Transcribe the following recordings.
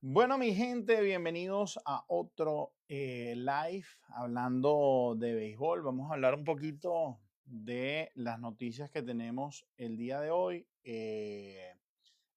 Bueno, mi gente, bienvenidos a otro live hablando de béisbol. Vamos a hablar un poquito de las noticias que tenemos el día de hoy.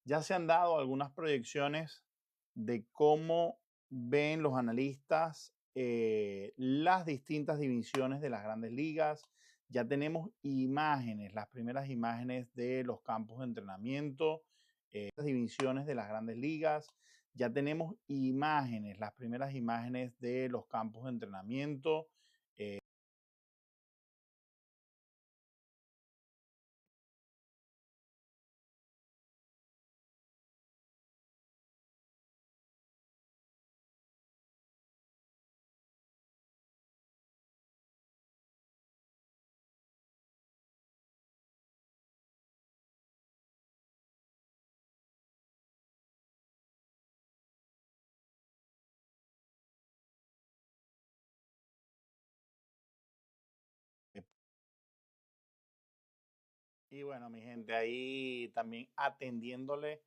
Ya se han dado algunas proyecciones de cómo ven los analistas las distintas divisiones de las grandes ligas. Ya tenemos imágenes, las primeras imágenes de los campos de entrenamiento, las divisiones de las grandes ligas. Ya tenemos imágenes, las primeras imágenes de los campos de entrenamiento. Y bueno, mi gente, ahí también atendiéndole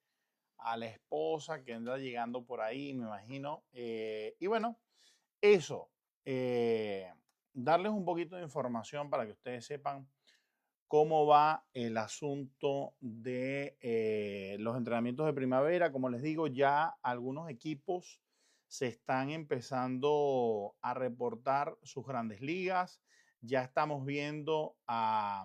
a la esposa que anda llegando por ahí, me imagino. Y bueno, eso, eh, darles un poquito de información para que ustedes sepan cómo va el asunto de los entrenamientos de primavera. Como les digo, ya algunos equipos se están empezando a reportar sus grandes ligas. Ya estamos viendo a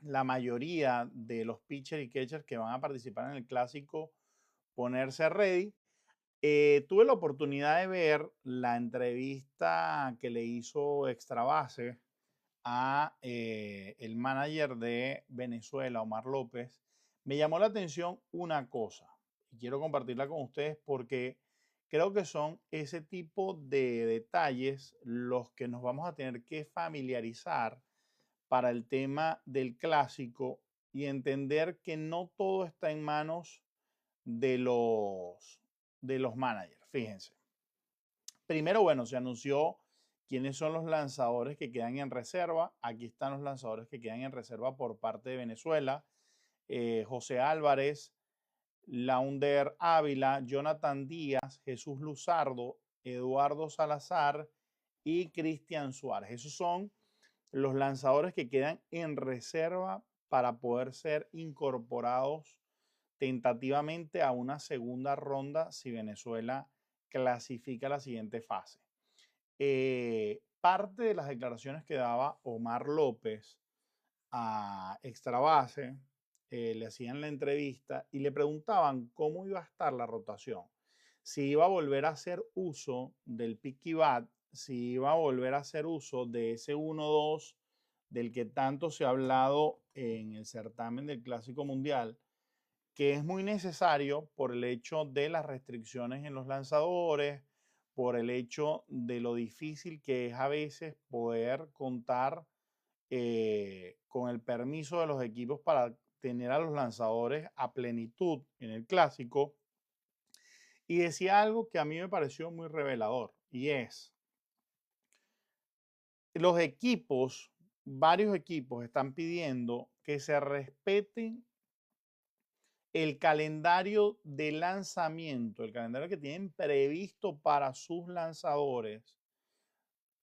la mayoría de los pitchers y catchers que van a participar en el clásico ponerse ready. Tuve la oportunidad de ver la entrevista que le hizo Extra Base a el manager de Venezuela, Omar López. Me llamó la atención una cosa y quiero compartirla con ustedes porque creo que son ese tipo de detalles los que nos vamos a tener que familiarizar para el tema del clásico y entender que no todo está en manos de los managers. Fíjense. Primero, bueno, se anunció quiénes son los lanzadores que quedan en reserva. Aquí están los lanzadores que quedan en reserva por parte de Venezuela. José Álvarez, Launder Ávila, Jonathan Díaz, Jesús Luzardo, Eduardo Salazar y Cristian Suárez. Esos son los lanzadores que quedan en reserva para poder ser incorporados tentativamente a una segunda ronda si Venezuela clasifica a la siguiente fase. Parte de las declaraciones que daba Omar López a Extrabase, le hacían la entrevista y le preguntaban cómo iba a estar la rotación, si iba a volver a hacer uso del picky bat, si iba a volver a hacer uso de ese 1-2 del que tanto se ha hablado en el certamen del Clásico Mundial, que es muy necesario por el hecho de las restricciones en los lanzadores, por el hecho de lo difícil que es a veces poder contar con el permiso de los equipos para tener a los lanzadores a plenitud en el clásico. Y decía algo que a mí me pareció muy revelador, y es, los equipos, varios equipos están pidiendo que se respeten el calendario de lanzamiento, el calendario que tienen previsto para sus lanzadores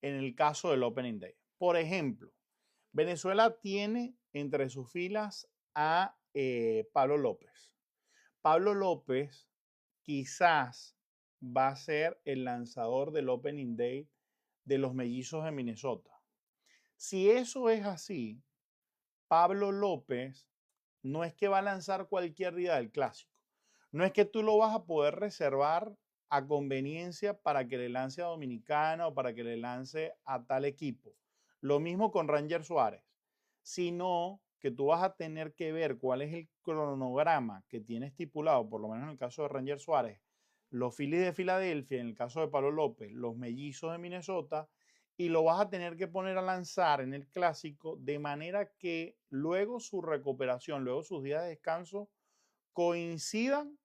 en el caso del Opening Day. Por ejemplo, Venezuela tiene entre sus filas a Pablo López. Pablo López quizás va a ser el lanzador del Opening Day de los Mellizos de Minnesota. Si eso es así, Pablo López no es que va a lanzar cualquier día del clásico. No es que tú lo vas a poder reservar a conveniencia para que le lance a Dominicana o para que le lance a tal equipo. Lo mismo con Ranger Suárez. Sino que tú vas a tener que ver cuál es el cronograma que tiene estipulado, por lo menos en el caso de Ranger Suárez, los Phillies de Filadelfia, en el caso de Pablo López, los Mellizos de Minnesota, y lo vas a tener que poner a lanzar en el clásico de manera que luego su recuperación, luego sus días de descanso, coincidan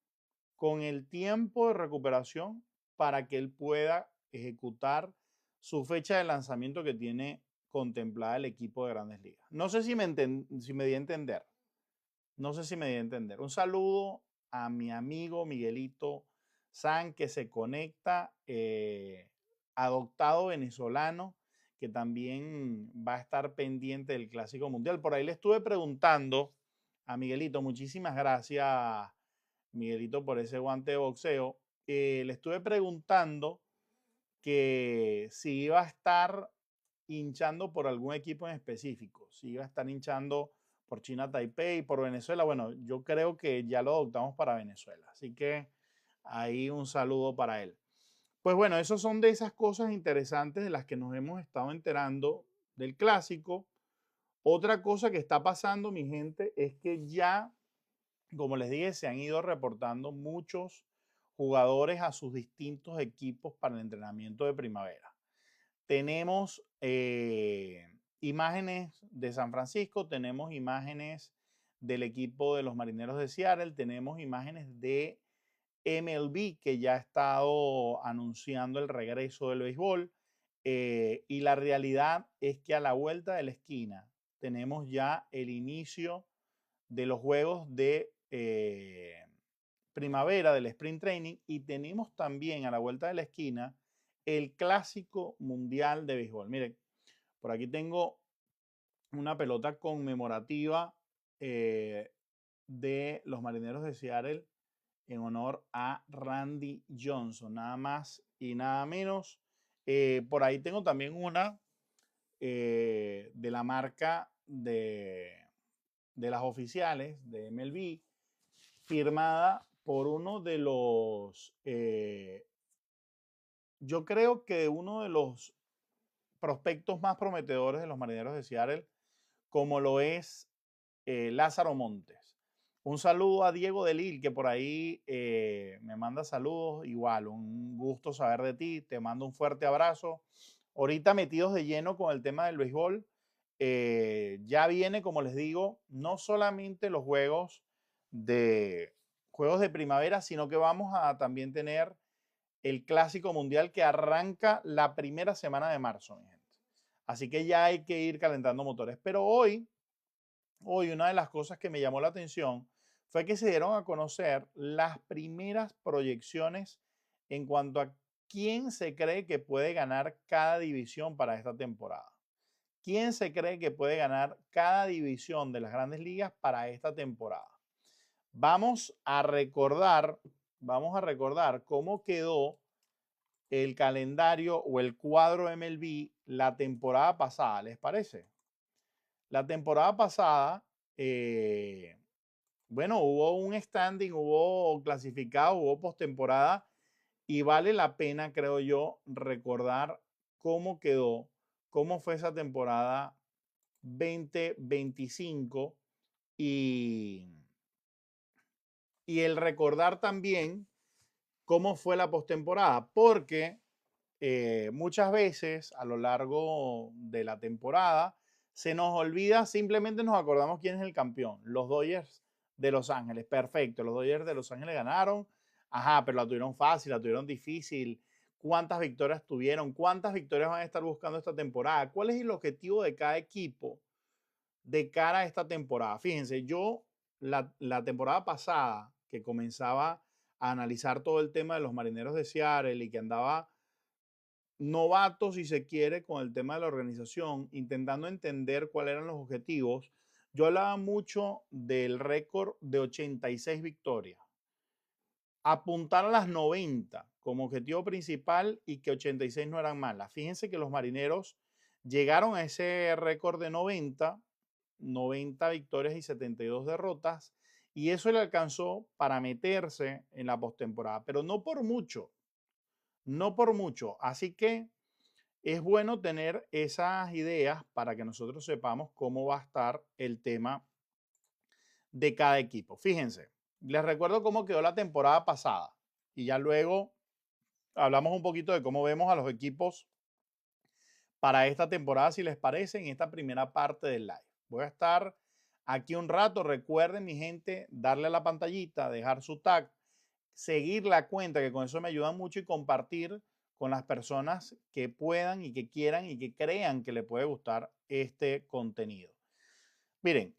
con el tiempo de recuperación para que él pueda ejecutar su fecha de lanzamiento que tiene contemplada el equipo de Grandes Ligas. No sé si me di a entender. No sé si me di a entender. Un saludo a mi amigo Miguelito San que se conecta, adoptado venezolano, que también va a estar pendiente del Clásico Mundial. Por ahí le estuve preguntando a Miguelito, muchísimas gracias Miguelito por ese guante de boxeo. Le estuve preguntando que si iba a estar hinchando por algún equipo en específico, si iba a estar hinchando por China Taipei, por Venezuela. Bueno, yo creo que ya lo adoptamos para Venezuela, así que ahí un saludo para él. Pues bueno, esos son de esas cosas interesantes de las que nos hemos estado enterando del clásico. Otra cosa que está pasando, mi gente, es que ya, como les dije, se han ido reportando muchos jugadores a sus distintos equipos para el entrenamiento de primavera. Tenemos imágenes de San Francisco, tenemos imágenes del equipo de los Marineros de Seattle, tenemos imágenes de MLB que ya ha estado anunciando el regreso del béisbol. Y la realidad es que a la vuelta de la esquina tenemos ya el inicio de los juegos de primavera del Sprint Training y tenemos también a la vuelta de la esquina el Clásico Mundial de Béisbol. Miren, por aquí tengo una pelota conmemorativa de los Marineros de Seattle en honor a Randy Johnson, nada más y nada menos. Por ahí tengo también una de la marca de las oficiales de MLB, firmada por uno de los, yo creo que uno de los prospectos más prometedores de los Marineros de Seattle, como lo es Lázaro Montes. Un saludo a Diego Delil, que por ahí me manda saludos. Igual, un gusto saber de ti. Te mando un fuerte abrazo. Ahorita metidos de lleno con el tema del béisbol. Ya viene, como les digo, no solamente los juegos de primavera, sino que vamos a también tener el Clásico Mundial que arranca la primera semana de marzo, mi gente. Así que ya hay que ir calentando motores. Pero hoy una de las cosas que me llamó la atención fue que se dieron a conocer las primeras proyecciones en cuanto a quién se cree que puede ganar cada división para esta temporada. ¿Quién se cree que puede ganar cada división de las grandes ligas para esta temporada? Vamos a recordar cómo quedó el calendario o el cuadro MLB la temporada pasada, ¿les parece? La temporada pasada, bueno, hubo un standing, hubo clasificado, hubo postemporada y vale la pena, creo yo, recordar cómo quedó, cómo fue esa temporada 2025 y, y el recordar también cómo fue la postemporada, porque muchas veces a lo largo de la temporada se nos olvida, simplemente nos acordamos quién es el campeón, los Dodgers de Los Ángeles. Perfecto, los Dodgers de Los Ángeles ganaron, ajá, pero la tuvieron fácil, la tuvieron difícil. ¿Cuántas victorias tuvieron? ¿Cuántas victorias van a estar buscando esta temporada? ¿Cuál es el objetivo de cada equipo de cara a esta temporada? Fíjense, yo la temporada pasada que comenzaba a analizar todo el tema de los Marineros de Seattle y que andaba novato, si se quiere, con el tema de la organización, intentando entender cuáles eran los objetivos, yo hablaba mucho del récord de 86 victorias. Apuntar a las 90 como objetivo principal y que 86 no eran malas. Fíjense que los Marineros llegaron a ese récord de 90 victorias y 72 derrotas, y eso le alcanzó para meterse en la postemporada, pero no por mucho, no por mucho. Así que es bueno tener esas ideas para que nosotros sepamos cómo va a estar el tema de cada equipo. Fíjense, les recuerdo cómo quedó la temporada pasada y ya luego hablamos un poquito de cómo vemos a los equipos para esta temporada, si les parece, en esta primera parte del live. Voy a estar aquí un rato. Recuerden, mi gente, darle a la pantallita, dejar su tag, seguir la cuenta, que con eso me ayudan mucho, y compartir con las personas que puedan y que quieran y que crean que le puede gustar este contenido. Miren,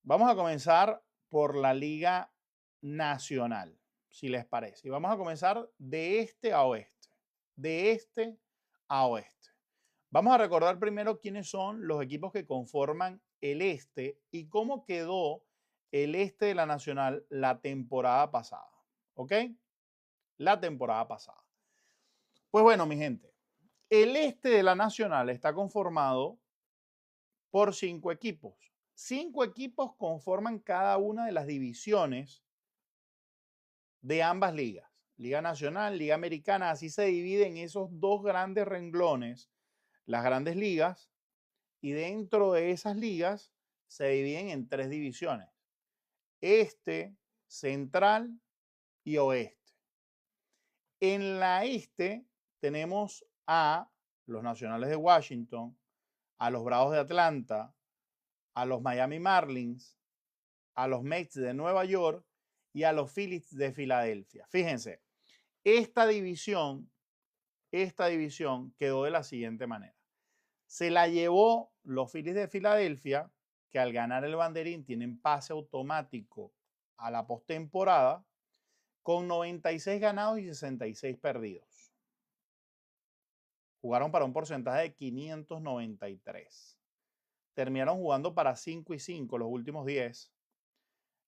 vamos a comenzar por la Liga Nacional. si les parece. Y vamos a comenzar de este a oeste. De este a oeste. Vamos a recordar primero quiénes son los equipos que conforman el este y cómo quedó el este de la Nacional la temporada pasada. ¿Ok? La temporada pasada. Pues bueno, mi gente, el este de la Nacional está conformado por 5 equipos. 5 equipos conforman cada una de las divisiones de ambas ligas. Liga Nacional, Liga Americana, así se dividen esos dos grandes renglones, las grandes ligas, y dentro de esas ligas se dividen en 3 divisiones: este, central y oeste. En la este tenemos a los Nacionales de Washington, a los Bravos de Atlanta, a los Miami Marlins, a los Mets de Nueva York y a los Phillies de Filadelfia. Fíjense, esta división quedó de la siguiente manera. Se la llevó los Phillies de Filadelfia, que al ganar el banderín tienen pase automático a la postemporada, con 96 ganados y 66 perdidos. Jugaron para un porcentaje de 593. Terminaron jugando para 5 y 5 los últimos 10.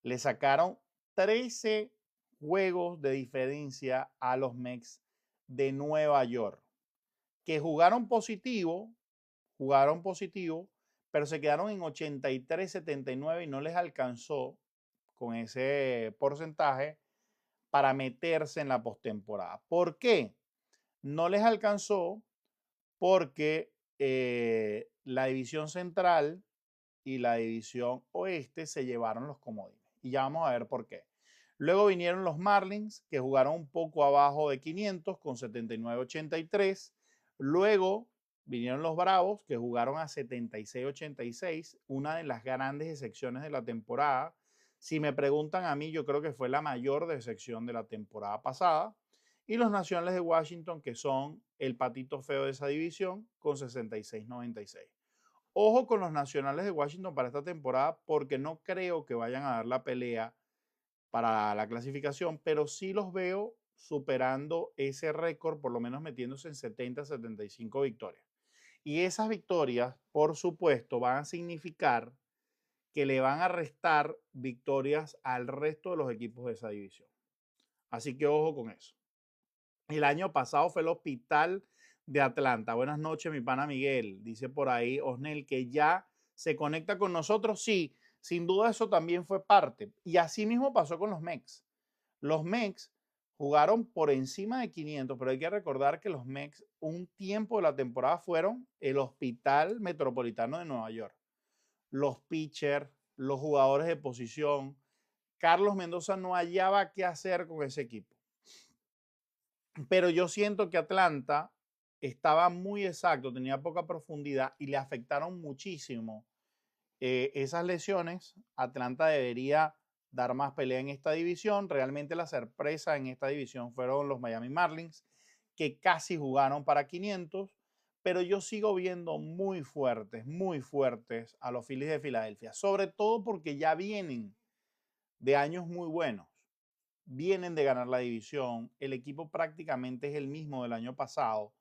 Le sacaron 13 juegos de diferencia a los Mets de Nueva York, que jugaron positivo, pero se quedaron en 83-79 y no les alcanzó con ese porcentaje para meterse en la postemporada. ¿Por qué? No les alcanzó porque la división central y la división oeste se llevaron los comodines. Y ya vamos a ver por qué. Luego vinieron los Marlins, que jugaron un poco abajo de 500 con 79-83. Luego vinieron los Bravos, que jugaron a 76-86, una de las grandes decepciones de la temporada. Si me preguntan a mí, yo creo que fue la mayor decepción de la temporada pasada. Y los Nacionales de Washington, que son el patito feo de esa división, con 66-96. Ojo con los Nacionales de Washington para esta temporada, porque no creo que vayan a dar la pelea para la clasificación, pero sí los veo superando ese récord, por lo menos metiéndose en 70-75 victorias. Y esas victorias, por supuesto, van a significar que le van a restar victorias al resto de los equipos de esa división. Así que ojo con eso. El año pasado fue el Hospital de Atlanta. Buenas noches, mi pana Miguel. Dice por ahí Osnel que ya se conecta con nosotros. Sí, sin duda eso también fue parte. Y así mismo pasó con los Mets. Los Mets jugaron por encima de 500, pero hay que recordar que los Mets un tiempo de la temporada fueron el Hospital Metropolitano de Nueva York. Los pitchers, los jugadores de posición. Carlos Mendoza no hallaba qué hacer con ese equipo. Pero yo siento que Atlanta estaba muy exacto, tenía poca profundidad y le afectaron muchísimo esas lesiones. Atlanta debería dar más pelea en esta división. Realmente la sorpresa en esta división fueron los Miami Marlins, que casi jugaron para 500, pero yo sigo viendo muy fuertes a los Phillies de Filadelfia, sobre todo porque ya vienen de años muy buenos. Vienen de ganar la división, el equipo prácticamente es el mismo del año pasado,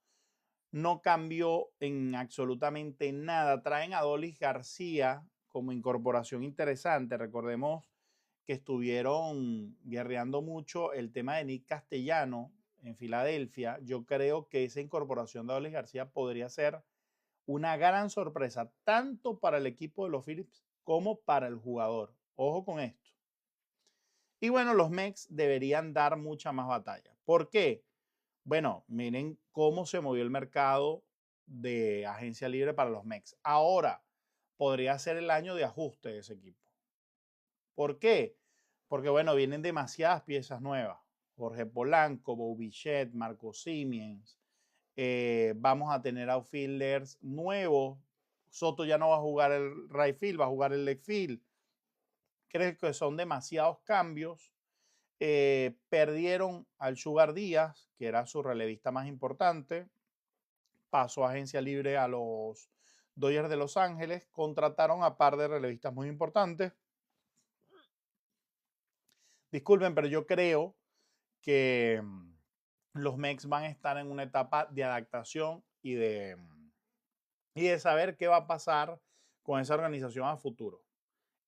no cambió en absolutamente nada. Traen a Adolis García como incorporación interesante. Recordemos que estuvieron guerreando mucho el tema de Nick Castellano en Filadelfia. Yo creo que esa incorporación de Adolis García podría ser una gran sorpresa, tanto para el equipo de los Phillies como para el jugador. Ojo con esto. Y bueno, los Mets deberían dar mucha más batalla. ¿Por qué? Bueno, miren cómo se movió el mercado de agencia libre para los Mets. Ahora podría ser el año de ajuste de ese equipo. ¿Por qué? Porque bueno, vienen demasiadas piezas nuevas. Jorge Polanco, Bo Bichette, Marco Siemens. Vamos a tener outfielders nuevos. Soto ya no va a jugar el right field, va a jugar el left field. Creo que son demasiados cambios. Perdieron al Sugar Díaz, que era su relevista más importante. Pasó a agencia libre a los Dodgers de Los Ángeles. Contrataron a par de relevistas muy importantes. Disculpen, pero yo creo que los Mex van a estar en una etapa de adaptación y de saber qué va a pasar con esa organización a futuro.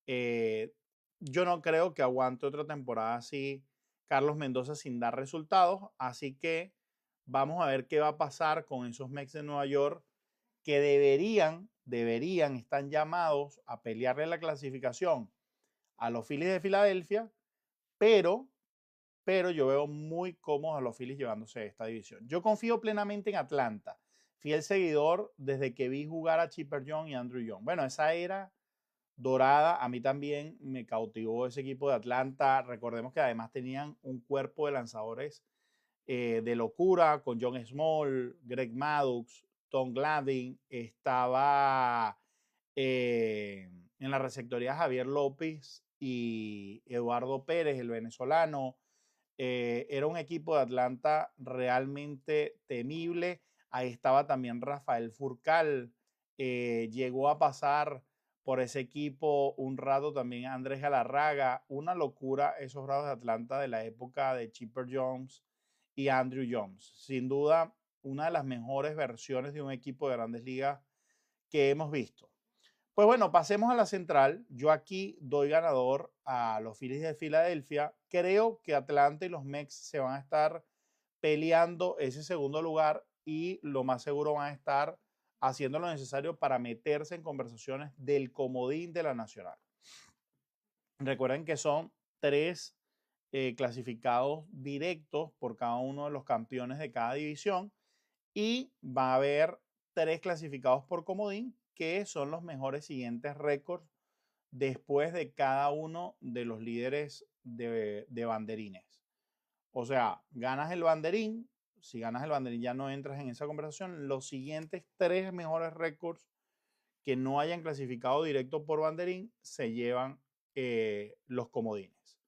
Yo no creo que aguante otra temporada así Carlos Mendoza sin dar resultados, así que vamos a ver qué va a pasar con esos Mets de Nueva York que están llamados a pelearle la clasificación a los Phillies de Filadelfia, pero, pero yo veo muy cómodos a los Phillies llevándose esta división. Yo confío plenamente en Atlanta, fiel seguidor desde que vi jugar a Chipper Jones y Andrew Young. Bueno, esa era dorada, a mí también me cautivó ese equipo de Atlanta. Recordemos que además tenían un cuerpo de lanzadores de locura con John Small, Greg Maddux, Tom Glavine, estaba en la receptoría Javier López y Eduardo Pérez, el venezolano. Era un equipo de Atlanta realmente temible. Ahí estaba también Rafael Furcal. Llegó a pasar por ese equipo un rato también Andrés Galarraga. Una locura esos Bravos de Atlanta de la época de Chipper Jones y Andrew Jones. Sin duda, una de las mejores versiones de un equipo de grandes ligas que hemos visto. Pues bueno, pasemos a la central. Yo aquí doy ganador a los Phillies de Filadelfia. Creo que Atlanta y los Mets se van a estar peleando ese segundo lugar y lo más seguro van a estar haciendo lo necesario para meterse en conversaciones del comodín de la Nacional. Recuerden que son 3 clasificados directos por cada uno de los campeones de cada división y va a haber 3 clasificados por comodín que son los mejores siguientes récords después de cada uno de los líderes de banderines. O sea, ganas el banderín, si ganas el banderín ya no entras en esa conversación. Los siguientes 3 mejores récords que no hayan clasificado directo por banderín se llevan los comodines.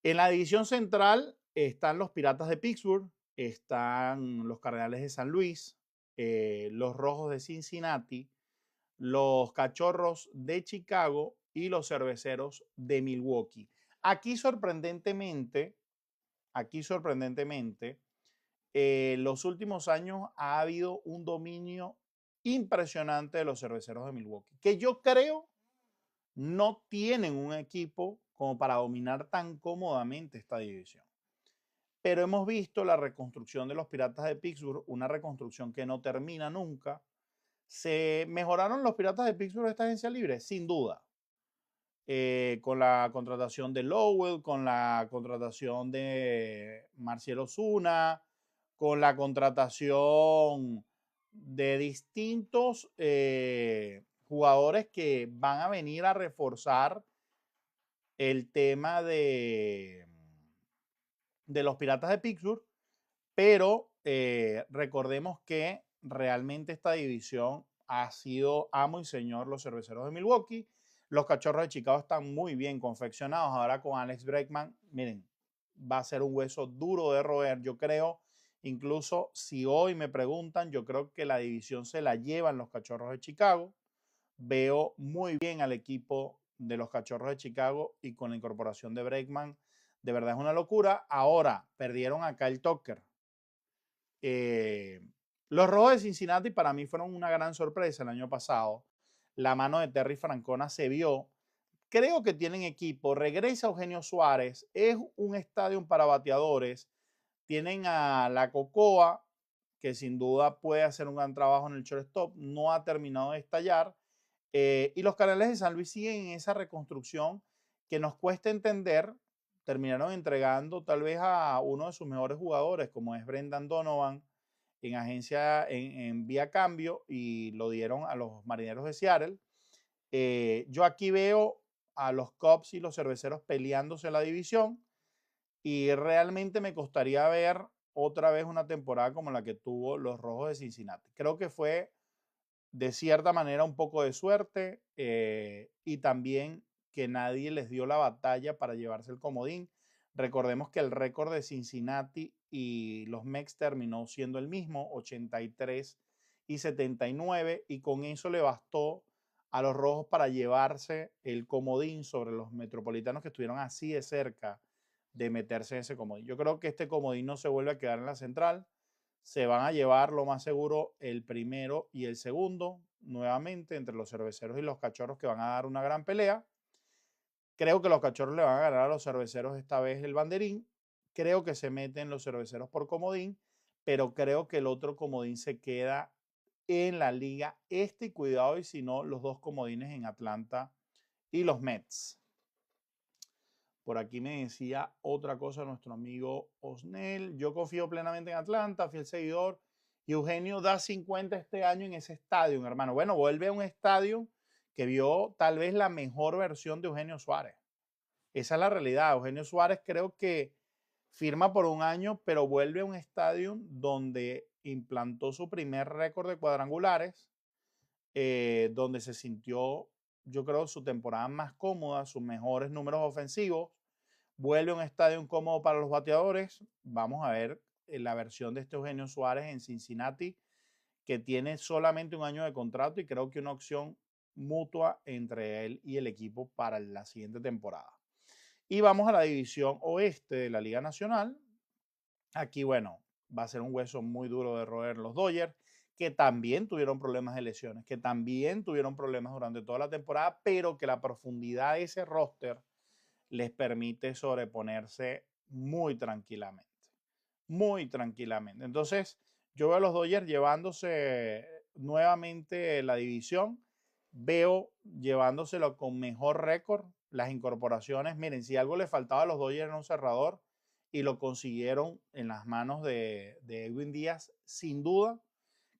En la división central están los Piratas de Pittsburgh, están los Cardenales de San Luis, los Rojos de Cincinnati, los Cachorros de Chicago y los Cerveceros de Milwaukee. Aquí sorprendentemente, los últimos años ha habido un dominio impresionante de los Cerveceros de Milwaukee, que yo creo no tienen un equipo como para dominar tan cómodamente esta división. Pero hemos visto la reconstrucción de los Piratas de Pittsburgh, una reconstrucción que no termina nunca. ¿Se mejoraron los Piratas de Pittsburgh esta agencia libre? Sin duda. Con la contratación de Lowell, con la contratación de Marcial Ozuna, con la contratación de distintos jugadores que van a venir a reforzar el tema de los Piratas de Pittsburgh, pero recordemos que realmente esta división ha sido amo y señor los Cerveceros de Milwaukee. Los Cachorros de Chicago están muy bien confeccionados. Ahora con Alex Bregman, miren, va a ser un hueso duro de roer. Yo creo, incluso si hoy me preguntan, yo creo que la división se la llevan los Cachorros de Chicago. Veo muy bien al equipo de los Cachorros de Chicago y con la incorporación de Bregman, de verdad es una locura. Ahora perdieron a Kyle Tucker. Los Rojos de Cincinnati para mí fueron una gran sorpresa el año pasado. La mano de Terry Francona se vio. Creo que tienen equipo. Regresa Eugenio Suárez. Es un estadio para bateadores. Tienen a la Cocoa, que sin duda puede hacer un gran trabajo en el shortstop. No ha terminado de estallar. Y los Cardenales de San Luis siguen en esa reconstrucción que nos cuesta entender. Terminaron entregando tal vez a uno de sus mejores jugadores, como es Brendan Donovan, en agencia, en vía cambio, y lo dieron a los Marineros de Seattle. Yo aquí veo a los Cubs y los Cerveceros peleándose la división y realmente me costaría ver otra vez una temporada como la que tuvo los Rojos de Cincinnati. Creo que fue de cierta manera un poco de suerte y también que nadie les dio la batalla para llevarse el comodín. Recordemos que el récord de Cincinnati y los Mets terminó siendo el mismo, 83 y 79, y con eso le bastó a los Rojos para llevarse el comodín sobre los Metropolitanos que estuvieron así de cerca de meterse en ese comodín. Yo creo que este comodín no se vuelve a quedar en la central. Se van a llevar lo más seguro el primero y el segundo, nuevamente entre los cerveceros y los cachorros, que van a dar una gran pelea. Creo que los cachorros le van a ganar a los cerveceros esta vez el banderín. Creo que se meten los cerveceros por comodín, pero creo que el otro comodín se queda en la liga este, y cuidado, y si no, los dos comodines en Atlanta y los Mets. Por aquí me decía otra cosa nuestro amigo Osnel. Yo confío plenamente en Atlanta, fiel seguidor. Y Eugenio da 50 este año en ese estadio, hermano. Bueno, vuelve a un estadio que vio tal vez la mejor versión de Eugenio Suárez. Esa es la realidad. Eugenio Suárez creo que firma por un año, pero vuelve a un estadio donde implantó su primer récord de cuadrangulares, donde se sintió, yo creo, su temporada más cómoda, sus mejores números ofensivos. Vuelve a un estadio incómodo para los bateadores. Vamos a ver la versión de este Eugenio Suárez en Cincinnati, que tiene solamente un año de contrato y creo que una opción mutua entre él y el equipo para la siguiente temporada. Y vamos a la división oeste de la Liga Nacional. Aquí, bueno, va a ser un hueso muy duro de roer los Dodgers, que también tuvieron problemas de lesiones, que también tuvieron problemas durante toda la temporada, pero que la profundidad de ese roster les permite sobreponerse muy tranquilamente. Muy tranquilamente. Entonces, yo veo a los Dodgers llevándose nuevamente la división. Veo llevándoselo con mejor récord. Las incorporaciones, miren, si algo le faltaba a los Dodgers era un cerrador y lo consiguieron en las manos de Edwin Díaz, sin duda.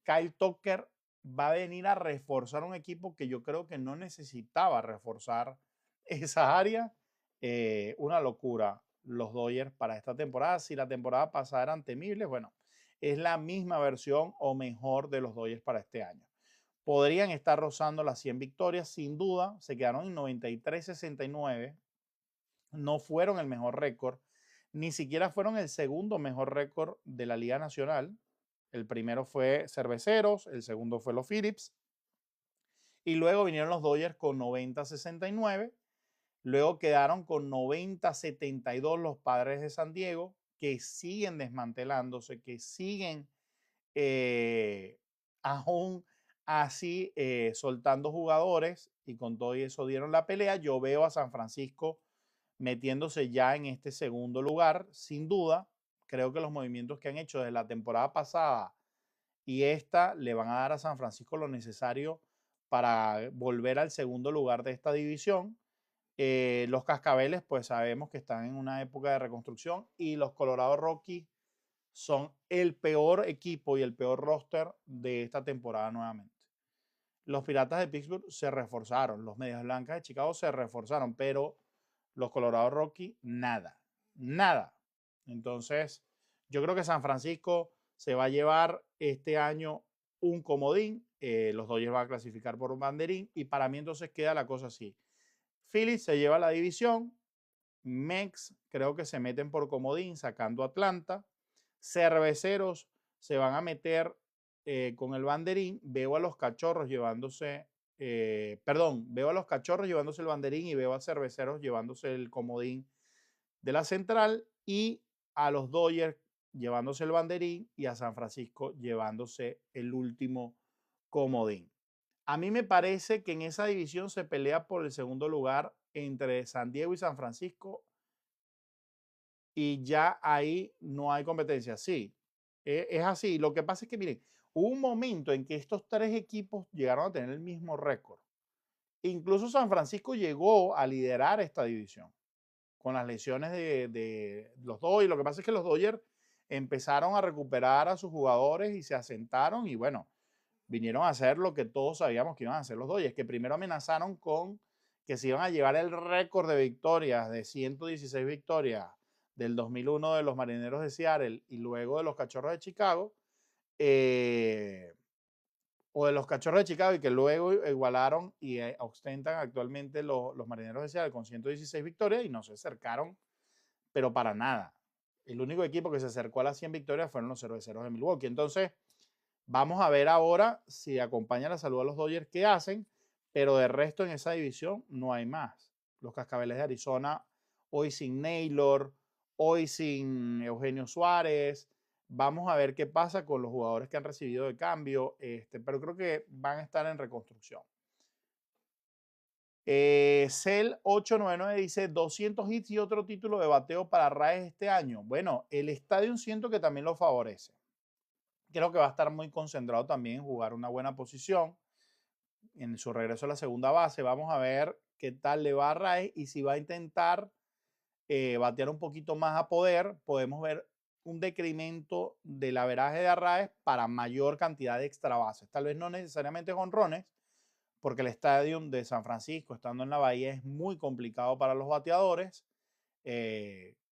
Kyle Tucker va a venir a reforzar un equipo que yo creo que no necesitaba reforzar esa área. Una locura los Dodgers para esta temporada. Si la temporada pasada eran temibles, bueno, es la misma versión o mejor de los Dodgers para este año. Podrían estar rozando las 100 victorias, sin duda. Se quedaron en 93-69. No fueron el mejor récord. Ni siquiera fueron el segundo mejor récord de la Liga Nacional. El primero fue Cerveceros, el segundo fue los Phillips. Y luego vinieron los Dodgers con 90-69. Luego quedaron con 90-72 los Padres de San Diego, que siguen desmantelándose, que siguen aún así soltando jugadores, y con todo eso dieron la pelea. Yo veo a San Francisco metiéndose ya en este segundo lugar, sin duda. Creo que los movimientos que han hecho desde la temporada pasada y esta le van a dar a San Francisco lo necesario para volver al segundo lugar de esta división. Los Cascabeles, pues sabemos que están en una época de reconstrucción, y los Colorado Rockies son el peor equipo y el peor roster de esta temporada nuevamente. Los Piratas de Pittsburgh se reforzaron, los Medias Blancas de Chicago se reforzaron, pero los Colorado Rockies nada, nada. Entonces, yo creo que San Francisco se va a llevar este año un comodín. Los Dodgers van a clasificar por un banderín, y para mí entonces queda la cosa así. Phillies se lleva la división. Mex creo que se meten por comodín sacando Atlanta. Cerveceros se van a meter con el banderín. Veo a los Cachorros llevándose, veo a los Cachorros llevándose el banderín, y veo a Cerveceros llevándose el comodín de la central, y a los Dodgers llevándose el banderín, y a San Francisco llevándose el último comodín. A mí me parece que en esa división se pelea por el segundo lugar entre San Diego y San Francisco, y ya ahí no hay competencia. Sí, es así. Lo que pasa es que, miren, hubo un momento en que estos tres equipos llegaron a tener el mismo récord. Incluso San Francisco llegó a liderar esta división con las lesiones de los Dodgers. Lo que pasa es que los Dodgers empezaron a recuperar a sus jugadores y se asentaron, y bueno, vinieron a hacer lo que todos sabíamos que iban a hacer los Dodgers, que primero amenazaron con que se iban a llevar el récord de victorias de 116 victorias del 2001 de los Marineros de Seattle, y luego de los Cachorros de Chicago, o de los Cachorros de Chicago, y que luego igualaron y ostentan actualmente los Marineros de Seattle con 116 victorias, y no se acercaron, pero para nada. El único equipo que se acercó a las 100 victorias fueron los Cerveceros de Milwaukee. Entonces, vamos a ver ahora si acompaña la salud a los Dodgers, qué hacen, pero de resto en esa división no hay más. Los Cascabeles de Arizona, hoy sin Naylor, hoy sin Eugenio Suárez. Vamos a ver qué pasa con los jugadores que han recibido de cambio, pero creo que van a estar en reconstrucción. Cell 899 dice 200 hits y otro título de bateo para Raes este año. Bueno, el estadio siento que también lo favorece. Creo que va a estar muy concentrado también en jugar una buena posición en su regreso a la segunda base. Vamos a ver qué tal le va a Raes y si va a intentar batear un poquito más a poder. Podemos ver un decremento del averaje de Arraez para mayor cantidad de extra bases. Tal vez no necesariamente jonrones, porque el estadio de San Francisco, estando en la Bahía, es muy complicado para los bateadores.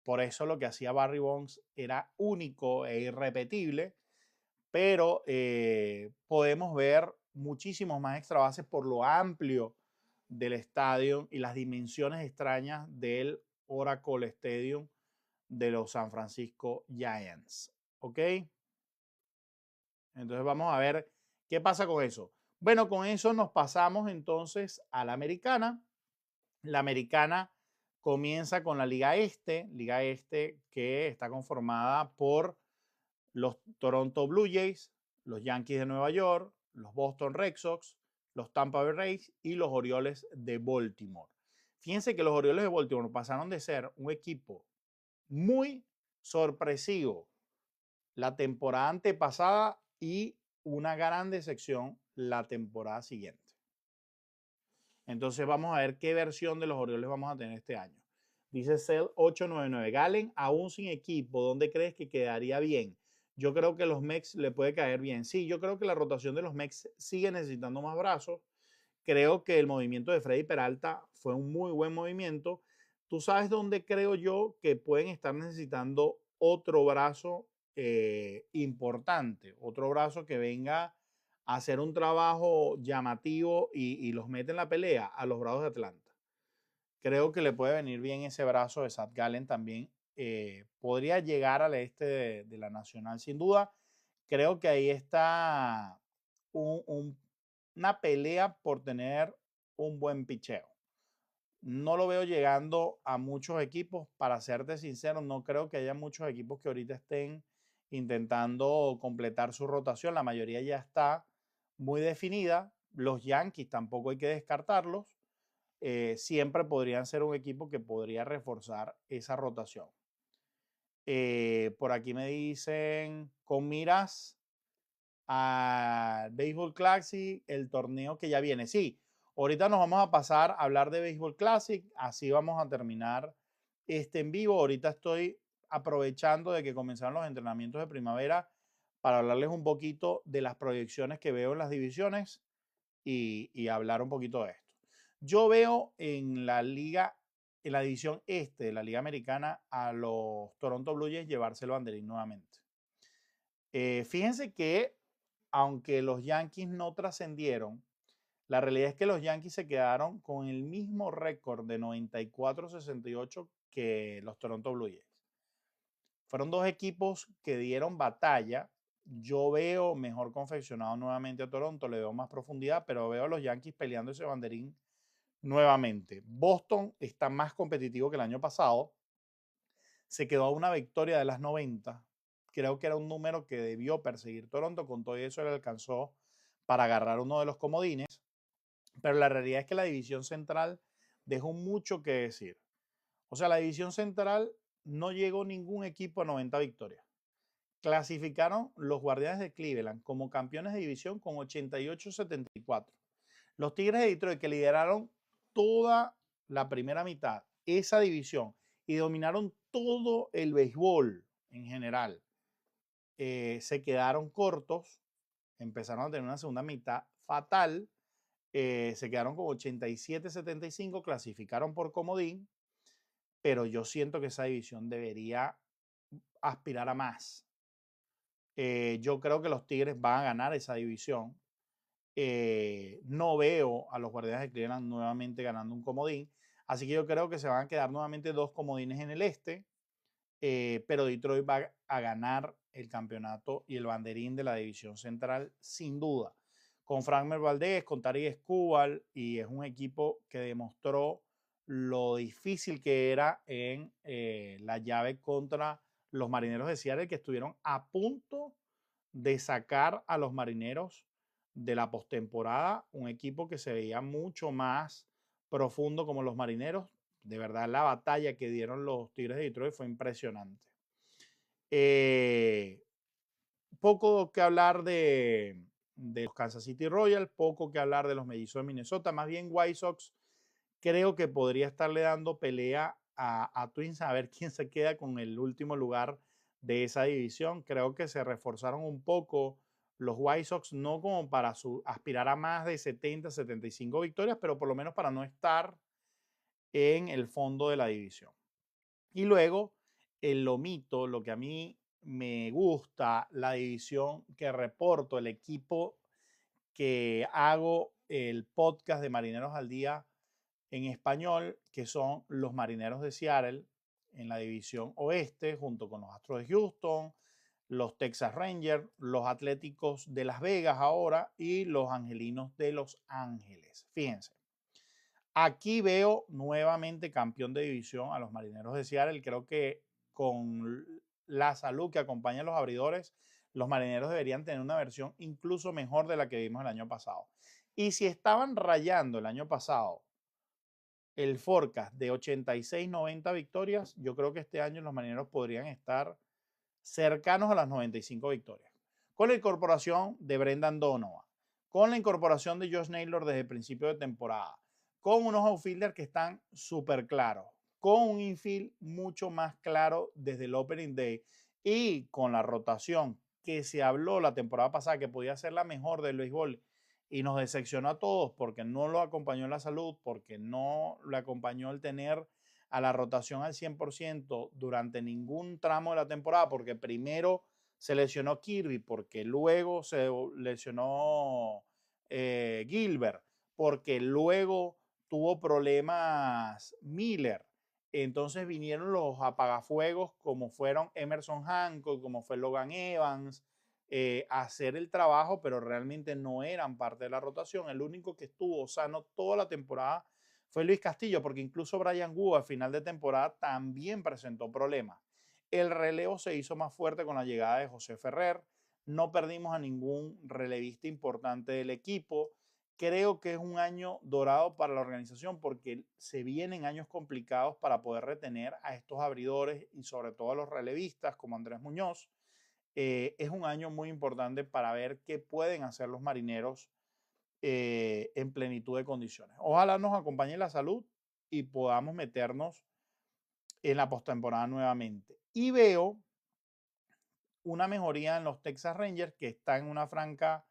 Por eso lo que hacía Barry Bonds era único e irrepetible, pero podemos ver muchísimos más extra bases por lo amplio del estadio y las dimensiones extrañas del Oracle Stadium de los San Francisco Giants. ¿Ok? Entonces vamos a ver qué pasa con eso. Bueno, con eso nos pasamos entonces a la americana. La americana comienza con la Liga Este que está conformada por los Toronto Blue Jays, los Yankees de Nueva York, los Boston Red Sox, los Tampa Bay Rays y los Orioles de Baltimore. Fíjense que los Orioles de Baltimore pasaron de ser un equipo muy sorpresivo la temporada antepasada y una gran decepción la temporada siguiente. Entonces vamos a ver qué versión de los Orioles vamos a tener este año. Dice Cell 899. Galen, aún sin equipo, ¿dónde crees que quedaría bien? Yo creo que los Mex le puede caer bien. Sí, yo creo que la rotación de los Mex sigue necesitando más brazos. Creo que el movimiento de Freddy Peralta fue un muy buen movimiento. ¿Tú sabes dónde creo yo que pueden estar necesitando otro brazo importante? Otro brazo que venga a hacer un trabajo llamativo y los mete en la pelea a los Bravos de Atlanta. Creo que le puede venir bien ese brazo de Zach Gallen también. Podría llegar al este de la Nacional sin duda. Creo que ahí está una pelea por tener un buen picheo. No lo veo llegando a muchos equipos, para serte sincero, no creo que haya muchos equipos que ahorita estén intentando completar su rotación. La mayoría ya está muy definida. Los Yankees tampoco hay que descartarlos. Siempre podrían ser un equipo que podría reforzar esa rotación. Por aquí me dicen, con miras al Baseball Classic, el torneo que ya viene. Sí, ahorita nos vamos a pasar a hablar de Baseball Classic, así vamos a terminar este en vivo. Ahorita estoy aprovechando de que comenzaron los entrenamientos de primavera para hablarles un poquito de las proyecciones que veo en las divisiones y hablar un poquito de esto. Yo veo en la liga, en la división este de la Liga Americana, a los Toronto Blue Jays llevarse el banderín nuevamente. Fíjense que aunque los Yankees no trascendieron, la realidad es que los Yankees se quedaron con el mismo récord de 94-68 que los Toronto Blue Jays. Fueron dos equipos que dieron batalla. Yo veo mejor confeccionado nuevamente a Toronto, le veo más profundidad, pero veo a los Yankees peleando ese banderín nuevamente. Boston está más competitivo que el año pasado. Se quedó a una victoria de las 90. Creo que era un número que debió perseguir Toronto. Con todo eso le alcanzó para agarrar uno de los comodines. Pero la realidad es que la división central dejó mucho que decir. O sea, la división central no llegó ningún equipo a 90 victorias. Clasificaron los Guardianes de Cleveland como campeones de división con 88-74. Los Tigres de Detroit, que lideraron toda la primera mitad, esa división, y dominaron todo el béisbol en general, se quedaron cortos, empezaron a tener una segunda mitad fatal, se quedaron con 87-75, clasificaron por comodín, pero yo siento que esa división debería aspirar a más. Yo creo que los Tigres van a ganar esa división. No veo a los Guardianes de Cleveland nuevamente ganando un comodín. Así que yo creo que se van a quedar nuevamente dos comodines en el este. Pero Detroit va a ganar el campeonato y el banderín de la división central sin duda. Con Framber Valdez, con Tarik Skubal, y es un equipo que demostró lo difícil que era en la llave contra los Marineros de Seattle, que estuvieron a punto de sacar a los Marineros de la postemporada, un equipo que se veía mucho más profundo como los Marineros. De verdad, la batalla que dieron los Tigres de Detroit fue impresionante. Poco que hablar de los Kansas City Royals, poco que hablar de los Mellizos de Minnesota, más bien White Sox creo que podría estarle dando pelea a Twins a ver quién se queda con el último lugar de esa división. Creo que se reforzaron un poco los White Sox, no como para aspirar a más de 70, 75 victorias, pero por lo menos para no estar en el fondo de la división. Y luego, el lomito, lo que a mí me gusta, la división que reporto, el equipo que hago el podcast de Marineros al Día en español, que son los Marineros de Seattle en la división oeste, junto con los Astros de Houston, los Texas Rangers, los Atléticos de Las Vegas ahora y los Angelinos de Los Ángeles. Fíjense, aquí veo nuevamente campeón de división a los Marineros de Seattle. Creo que con la salud que acompaña a los abridores, los Marineros deberían tener una versión incluso mejor de la que vimos el año pasado. Y si estaban rayando el año pasado el forecast de 86-90 victorias, yo creo que este año los Marineros podrían estar cercanos a las 95 victorias. Con la incorporación de Brendan Donovan, con la incorporación de Josh Naylor desde el principio de temporada, con unos outfielders que están súper claros, con un infield mucho más claro desde el opening day y con la rotación que se habló la temporada pasada que podía ser la mejor del béisbol y nos decepcionó a todos porque no lo acompañó la salud, porque no lo acompañó el tener a la rotación al 100% durante ningún tramo de la temporada, porque primero se lesionó Kirby, porque luego se lesionó Gilbert, porque luego tuvo problemas Miller. Entonces vinieron los apagafuegos como fueron Emerson Hancock, como fue Logan Evans, a hacer el trabajo, pero realmente no eran parte de la rotación. El único que estuvo sano toda la temporada fue Luis Castillo, porque incluso Brian Wu a final de temporada también presentó problemas. El relevo se hizo más fuerte con la llegada de José Ferrer. No perdimos a ningún relevista importante del equipo. Creo que es un año dorado para la organización porque se vienen años complicados para poder retener a estos abridores y sobre todo a los relevistas como Andrés Muñoz. Es un año muy importante para ver qué pueden hacer los Marineros en plenitud de condiciones. Ojalá nos acompañe la salud y podamos meternos en la postemporada nuevamente. Y veo una mejoría en los Texas Rangers, que está en una franca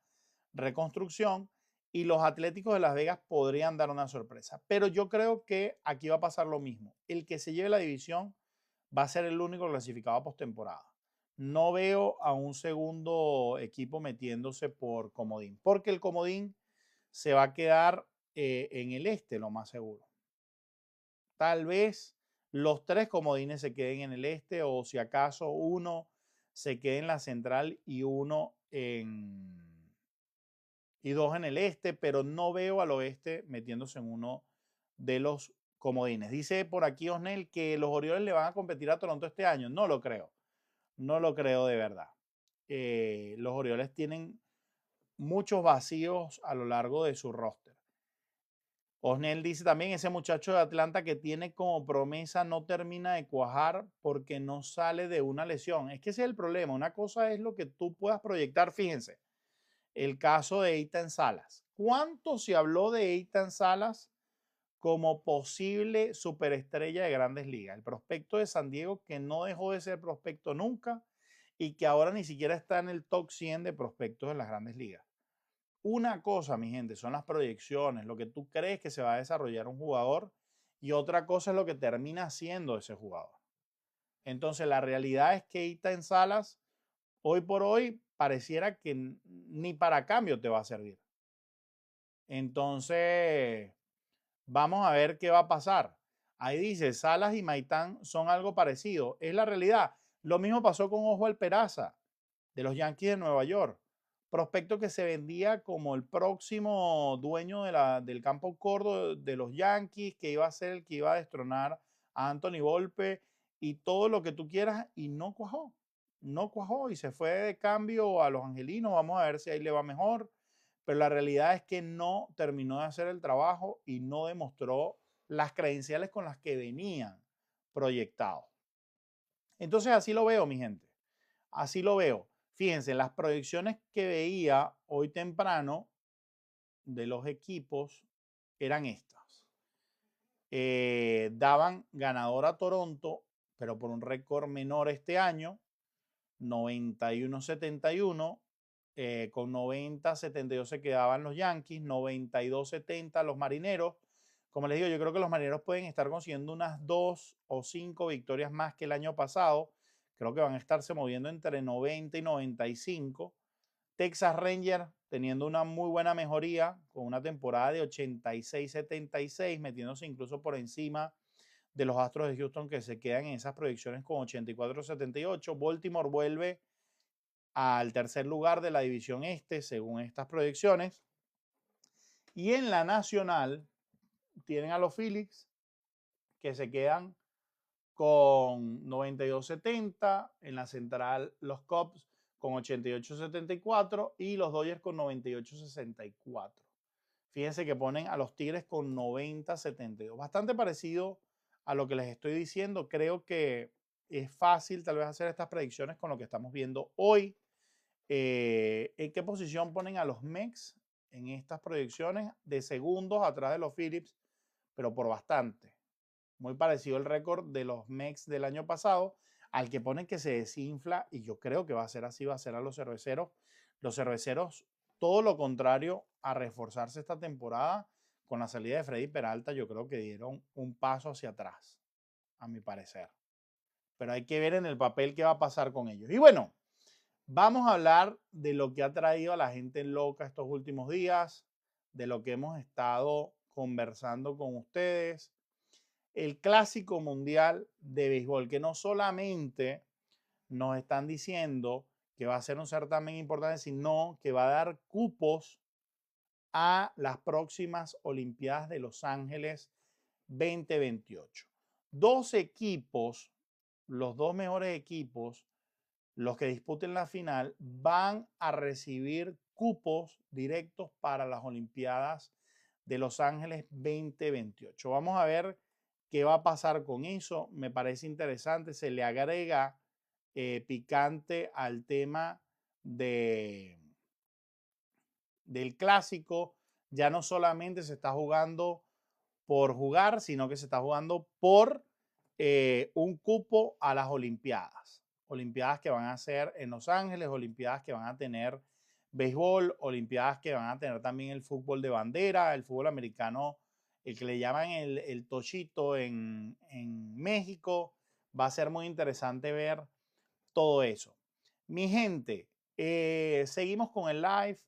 reconstrucción, y los Atléticos de Las Vegas podrían dar una sorpresa. Pero yo creo que aquí va a pasar lo mismo. El que se lleve la división va a ser el único clasificado a postemporada. No veo a un segundo equipo metiéndose por comodín, porque el comodín se va a quedar en el este, lo más seguro. Tal vez los tres comodines se queden en el este o si acaso uno se quede en la central y uno y dos en el este, pero no veo al oeste metiéndose en uno de los comodines. Dice por aquí Osnel que los Orioles le van a competir a Toronto este año. No lo creo. No lo creo de verdad. Los Orioles tienen muchos vacíos a lo largo de su roster. Osnel dice también, ese muchacho de Atlanta que tiene como promesa no termina de cuajar porque no sale de una lesión. Es que ese es el problema. Una cosa es lo que tú puedas proyectar. Fíjense, el caso de Eitan Salas. ¿Cuánto se habló de Eitan Salas como posible superestrella de Grandes Ligas? El prospecto de San Diego que no dejó de ser prospecto nunca y que ahora ni siquiera está en el top 100 de prospectos en las Grandes Ligas. Una cosa, mi gente, son las proyecciones, lo que tú crees que se va a desarrollar un jugador y otra cosa es lo que termina siendo ese jugador. Entonces, la realidad es que Eitan Salas, hoy por hoy, pareciera que ni para cambio te va a servir. Entonces, vamos a ver qué va a pasar. Ahí dice, Salas y Maitán son algo parecido. Es la realidad. Lo mismo pasó con Oswald Peraza, de los Yankees de Nueva York. prospecto que se vendía como el próximo dueño del campo corto de los Yankees, que iba a ser el que iba a destronar a Anthony Volpe y todo lo que tú quieras, y no cuajó. No cuajó y se fue de cambio a los Angelinos. Vamos a ver si ahí le va mejor. Pero la realidad es que no terminó de hacer el trabajo y no demostró las credenciales con las que venían proyectados. Entonces así lo veo, mi gente. Así lo veo. Fíjense, las proyecciones que veía hoy temprano de los equipos eran estas. Daban ganador a Toronto, pero por un récord menor este año, 91-71. Con 90-72 se quedaban los Yankees, 92-70 los Marineros. Como les digo, yo creo que los Marineros pueden estar consiguiendo unas 2 o 5 victorias más que el año pasado. Creo que van a estarse moviendo entre 90 y 95. Texas Rangers teniendo una muy buena mejoría con una temporada de 86-76, metiéndose incluso por encima de los Astros de Houston, que se quedan en esas proyecciones con 84-78. Baltimore vuelve al tercer lugar de la división este, según estas proyecciones. Y en la nacional tienen a los Phillies, que se quedan con 92-70. En la central, los Cubs con 88-74 y los Dodgers con 98-64. Fíjense que ponen a los Tigres con 90-72. Bastante parecido a lo que les estoy diciendo. Creo que es fácil tal vez hacer estas predicciones con lo que estamos viendo hoy. ¿En qué posición ponen a los Mex en estas proyecciones? De segundos atrás de los Phillips, pero por bastante. Muy parecido el récord de los Mex del año pasado, al que ponen que se desinfla, y yo creo que va a ser así, va a ser a los Cerveceros. Los Cerveceros, todo lo contrario a reforzarse esta temporada, con la salida de Freddy Peralta, yo creo que dieron un paso hacia atrás, a mi parecer. Pero hay que ver en el papel qué va a pasar con ellos. Y bueno, vamos a hablar de lo que ha traído a la gente loca estos últimos días, de lo que hemos estado conversando con ustedes. El Clásico Mundial de Béisbol, que no solamente nos están diciendo que va a ser un certamen importante, sino que va a dar cupos a las próximas Olimpiadas de Los Ángeles 2028. Dos equipos, los dos mejores equipos, los que disputen la final, van a recibir cupos directos para las Olimpiadas de Los Ángeles 2028. Vamos a ver qué va a pasar con eso. Me parece interesante. Se le agrega picante al tema del clásico. Ya no solamente se está jugando por jugar, sino que se está jugando por un cupo a las Olimpiadas. Olimpiadas que van a ser en Los Ángeles, Olimpiadas que van a tener béisbol, Olimpiadas que van a tener también el fútbol de bandera, el fútbol americano, el que le llaman el tochito en México. Va a ser muy interesante ver todo eso. Mi gente, seguimos con el live.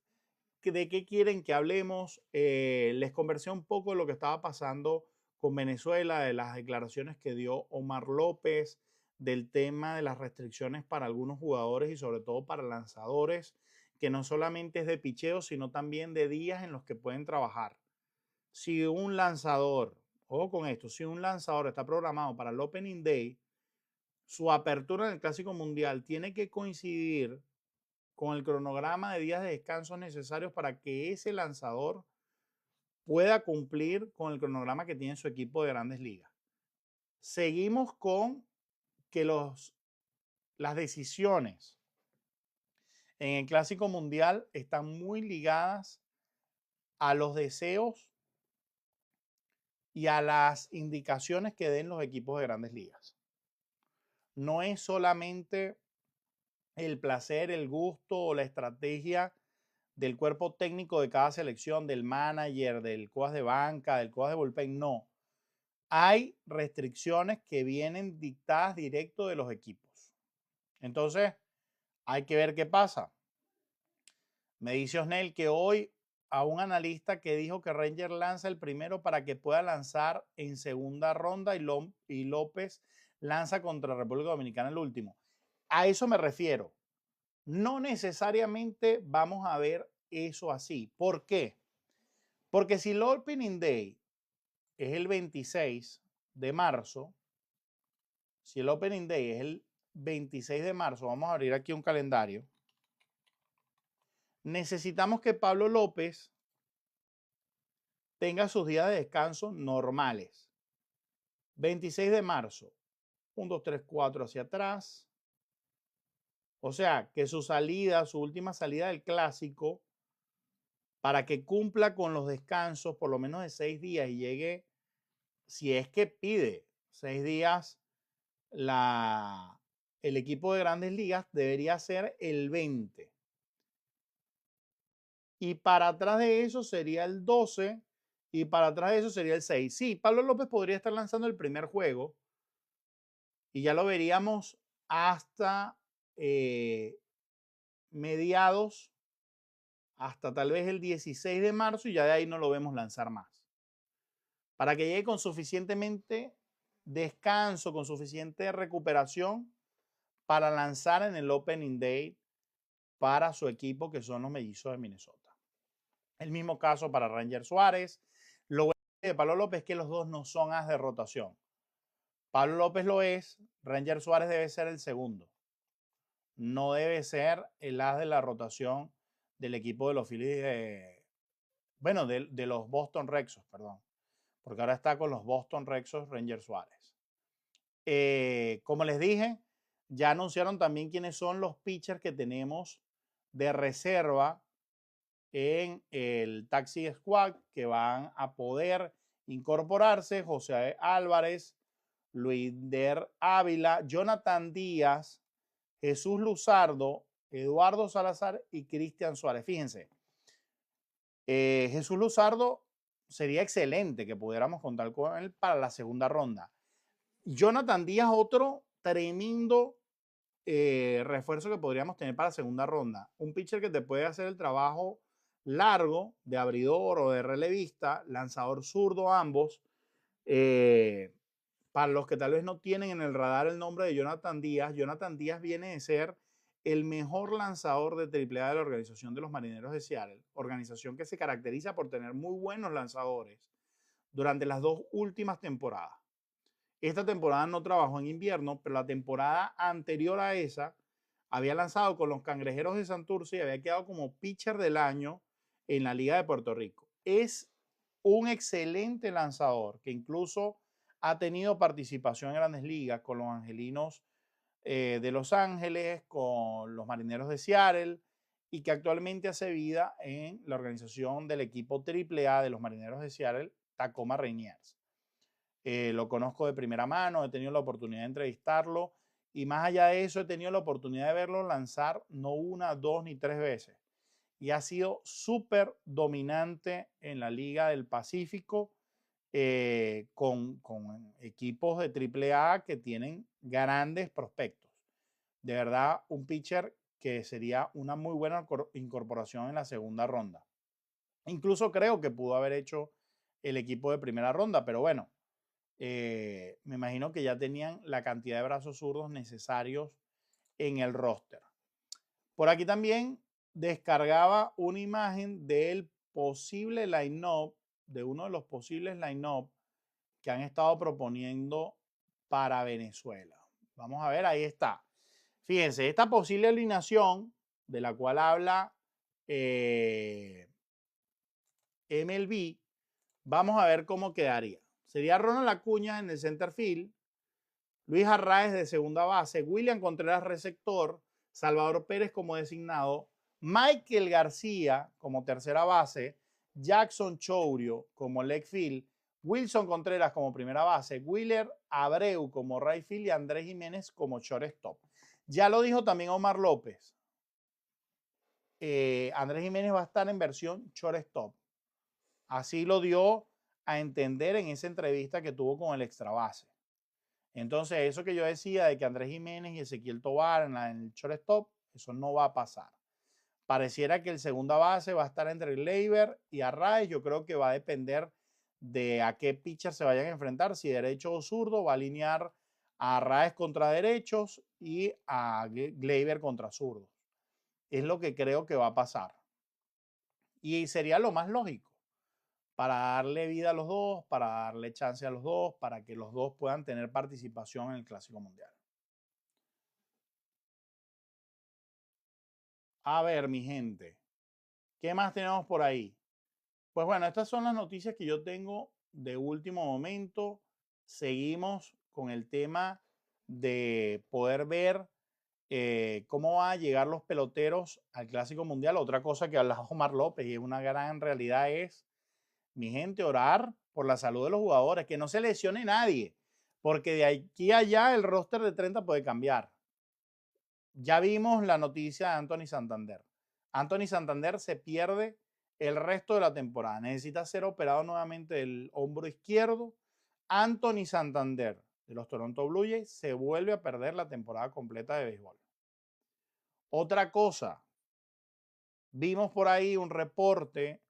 ¿De qué quieren que hablemos? Les conversé un poco de lo que estaba pasando con Venezuela, de las declaraciones que dio Omar López, del tema de las restricciones para algunos jugadores y sobre todo para lanzadores, que no solamente es de picheo, sino también de días en los que pueden trabajar. Si un lanzador, ojo con esto, si un lanzador está programado para el Opening Day, su apertura en el Clásico Mundial tiene que coincidir con el cronograma de días de descanso necesarios para que ese lanzador pueda cumplir con el cronograma que tiene su equipo de Grandes Ligas. Seguimos con que las decisiones en el Clásico Mundial están muy ligadas a los deseos y a las indicaciones que den los equipos de Grandes Ligas. No es solamente el placer, el gusto o la estrategia del cuerpo técnico de cada selección, del manager, del coach de banca, del coach de bullpen, no. Hay restricciones que vienen dictadas directo de los equipos. Entonces, hay que ver qué pasa. Me dice Osnel que hoy a un analista que dijo que Ranger lanza el primero para que pueda lanzar en segunda ronda y López lanza contra República Dominicana el último. A eso me refiero. No necesariamente vamos a ver eso así. ¿Por qué? Porque si el Opening Day es el 26 de marzo, si el Opening Day es el 26 de marzo, vamos a abrir aquí un calendario, necesitamos que Pablo López tenga sus días de descanso normales. 26 de marzo, 1, 2, 3, 4 hacia atrás. O sea, que su salida, su última salida del clásico, para que cumpla con los descansos por lo menos de 6 días y llegue, si es que pide 6 días, el equipo de Grandes Ligas debería ser el 20. Y para atrás de eso sería el 12 y para atrás de eso sería el 6. Sí, Pablo López podría estar lanzando el primer juego y ya lo veríamos hasta mediados, hasta tal vez el 16 de marzo y ya de ahí no lo vemos lanzar más. Para que llegue con suficientemente descanso, con suficiente recuperación para lanzar en el Opening Day para su equipo, que son los Mellizos de Minnesota. El mismo caso para Ranger Suárez. Lo bueno de Pablo López es que los dos no son as de rotación. Pablo López lo es, Ranger Suárez debe ser el segundo. No debe ser el as de la rotación del equipo de los Phillies, de los Boston Red Sox, perdón. Porque ahora está con los Boston Red Sox Ranger Suárez. Como les dije, ya anunciaron también quiénes son los pitchers que tenemos de reserva en el Taxi Squad que van a poder incorporarse: José Álvarez, Luider Ávila, Jonathan Díaz, Jesús Luzardo, Eduardo Salazar y Cristian Suárez. Fíjense, Jesús Luzardo sería excelente que pudiéramos contar con él para la segunda ronda. Jonathan Díaz, otro tremendo refuerzo que podríamos tener para la segunda ronda. Un pitcher que te puede hacer el trabajo largo de abridor o de relevista, lanzador zurdo ambos. Para los que tal vez no tienen en el radar el nombre de Jonathan Díaz viene de ser el mejor lanzador de AAA de la organización de los Marineros de Seattle, organización que se caracteriza por tener muy buenos lanzadores durante las 2 últimas temporadas. Esta temporada no trabajó en invierno, pero la temporada anterior a esa había lanzado con los Cangrejeros de Santurce y había quedado como pitcher del año en la Liga de Puerto Rico. Es un excelente lanzador que incluso ha tenido participación en Grandes Ligas con los Angelinos de Los Ángeles, con los Marineros de Seattle y que actualmente hace vida en la organización del equipo AAA de los Marineros de Seattle, Tacoma Rainiers. Lo conozco de primera mano, he tenido la oportunidad de entrevistarlo y más allá de eso he tenido la oportunidad de verlo lanzar no 1, 2 ni 3 veces. Y ha sido súper dominante en la Liga del Pacífico con equipos de AAA que tienen grandes prospectos. De verdad, un pitcher que sería una muy buena incorporación en la segunda ronda. Incluso creo que pudo haber hecho el equipo de primera ronda, pero bueno, me imagino que ya tenían la cantidad de brazos zurdos necesarios en el roster. Por aquí también descargaba una imagen del posible line-up, de uno de los posibles line-up que han estado proponiendo para Venezuela. Vamos a ver, ahí está. Fíjense, esta posible alineación de la cual habla MLB, vamos a ver cómo quedaría. Sería Ronald Acuña en el center field, Luis Arraez de segunda base, William Contreras receptor, Salvador Pérez como designado, Michael García como tercera base, Jackson Chourio como leg field, Wilson Contreras como primera base, Wheeler Abreu como right field y Andrés Jiménez como shortstop. Ya lo dijo también Omar López. Andrés Jiménez va a estar en versión shortstop. Así lo dio a entender en esa entrevista que tuvo con el extra base. Entonces, eso que yo decía de que Andrés Jiménez y Ezequiel Tovar en el shortstop, eso no va a pasar. Pareciera que el segunda base va a estar entre Gleyber y Arraez. Yo creo que va a depender de a qué pitcher se vayan a enfrentar, si derecho o zurdo. Va a alinear a Arraez contra derechos y a Gleyber contra zurdos. Es lo que creo que va a pasar. Y sería lo más lógico para darle vida a los dos, para darle chance a los dos, para que los dos puedan tener participación en el Clásico Mundial. A ver, mi gente, ¿qué más tenemos por ahí? Pues bueno, estas son las noticias que yo tengo de último momento. Seguimos con el tema de poder ver cómo van a llegar los peloteros al Clásico Mundial. Otra cosa que hablaba Omar López y es una gran realidad es, mi gente, orar por la salud de los jugadores, que no se lesione nadie, porque de aquí a allá el roster de 30 puede cambiar. Ya vimos la noticia de Anthony Santander. Anthony Santander se pierde el resto de la temporada. Necesita ser operado nuevamente del hombro izquierdo. Anthony Santander de los Toronto Blue Jays se vuelve a perder la temporada completa de béisbol. Otra cosa, vimos por ahí un reporte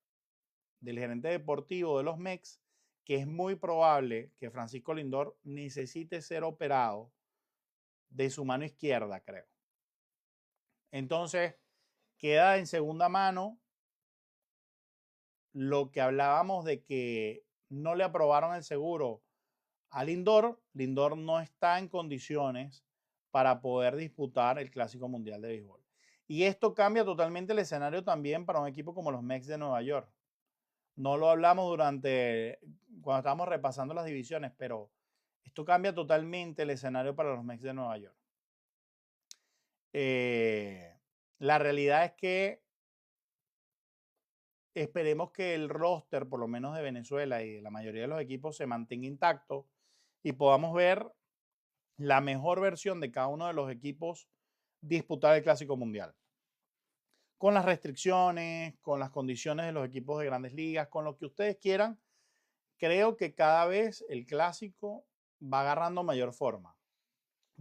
del gerente deportivo de los Mex que es muy probable que Francisco Lindor necesite ser operado de su mano izquierda, creo. Entonces, queda en segunda mano lo que hablábamos de que no le aprobaron el seguro a Lindor. Lindor no está en condiciones para poder disputar el Clásico Mundial de Béisbol. Y esto cambia totalmente el escenario también para un equipo como los Mets de Nueva York. No lo hablamos cuando estábamos repasando las divisiones, pero esto cambia totalmente el escenario para los Mets de Nueva York. La realidad es que esperemos que el roster, por lo menos de Venezuela y de la mayoría de los equipos, se mantenga intacto y podamos ver la mejor versión de cada uno de los equipos disputar el Clásico Mundial. Con las restricciones, con las condiciones de los equipos de grandes ligas, con lo que ustedes quieran, creo que cada vez el Clásico va agarrando mayor forma.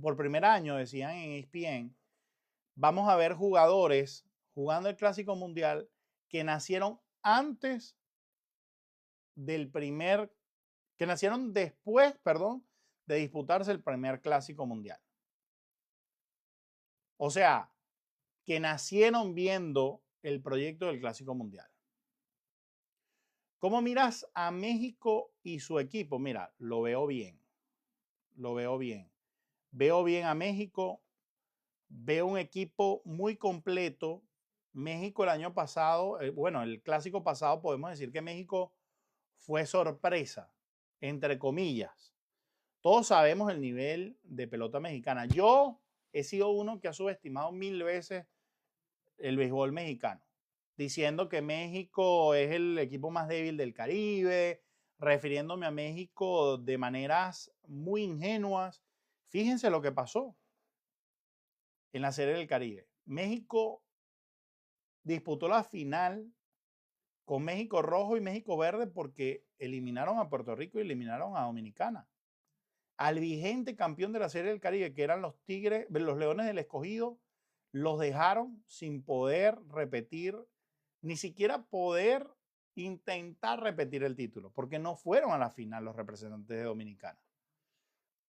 Por primer año, decían en ESPN, vamos a ver jugadores jugando el Clásico Mundial que nacieron antes del que nacieron después, perdón, de disputarse el primer Clásico Mundial. O sea, que nacieron viendo el proyecto del Clásico Mundial. ¿Cómo miras a México y su equipo? Mira, lo veo bien. Lo veo bien. Veo bien a México. Veo un equipo muy completo. México el año pasado, bueno, el clásico pasado podemos decir que México fue sorpresa, entre comillas. Todos sabemos el nivel de pelota mexicana. Yo he sido uno que ha subestimado 1000 veces el béisbol mexicano, diciendo que México es el equipo más débil del Caribe, refiriéndome a México de maneras muy ingenuas. Fíjense lo que pasó en la Serie del Caribe. México disputó la final con México Rojo y México Verde porque eliminaron a Puerto Rico y eliminaron a Dominicana. Al vigente campeón de la Serie del Caribe, que eran los Tigres, los Leones del Escogido, los dejaron sin poder repetir, ni siquiera poder intentar repetir el título, porque no fueron a la final los representantes de Dominicana.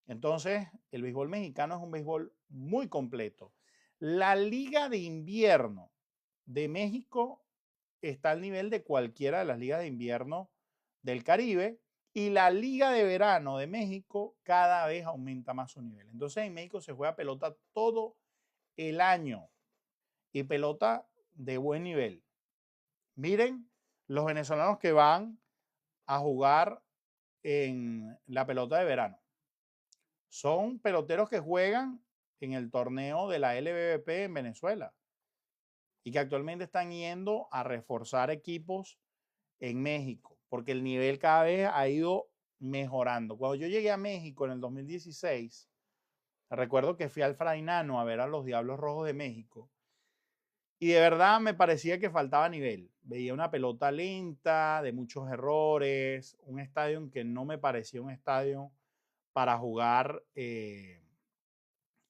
Entonces, el béisbol mexicano es un béisbol muy completo. La Liga de Invierno de México está al nivel de cualquiera de las ligas de invierno del Caribe y la Liga de Verano de México cada vez aumenta más su nivel. Entonces, en México se juega pelota todo el año y pelota de buen nivel. Miren los venezolanos que van a jugar en la pelota de verano. Son peloteros que juegan en el torneo de la LBBP en Venezuela y que actualmente están yendo a reforzar equipos en México, porque el nivel cada vez ha ido mejorando. Cuando yo llegué a México en el 2016, recuerdo que fui al Frainano a ver a los Diablos Rojos de México y de verdad me parecía que faltaba nivel. Veía una pelota lenta, de muchos errores, un estadio que no me parecía un estadio para jugar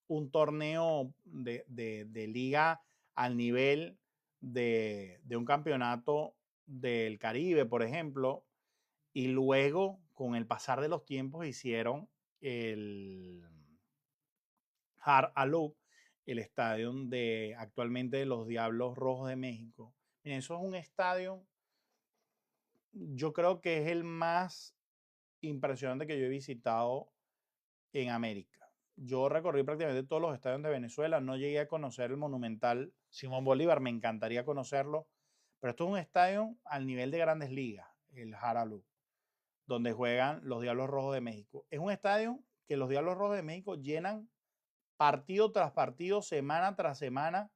un torneo de liga al nivel de un campeonato del Caribe, por ejemplo, y luego con el pasar de los tiempos hicieron el Hard A Look el estadio de actualmente de los Diablos Rojos de México. Miren, eso es un estadio, yo creo que es el más impresionante que yo he visitado en América. Yo recorrí prácticamente todos los estadios de Venezuela, no llegué a conocer el Monumental Simón Bolívar, me encantaría conocerlo, pero esto es un estadio al nivel de Grandes Ligas, el Jaralú, donde juegan los Diablos Rojos de México. Es un estadio que los Diablos Rojos de México llenan partido tras partido, semana tras semana.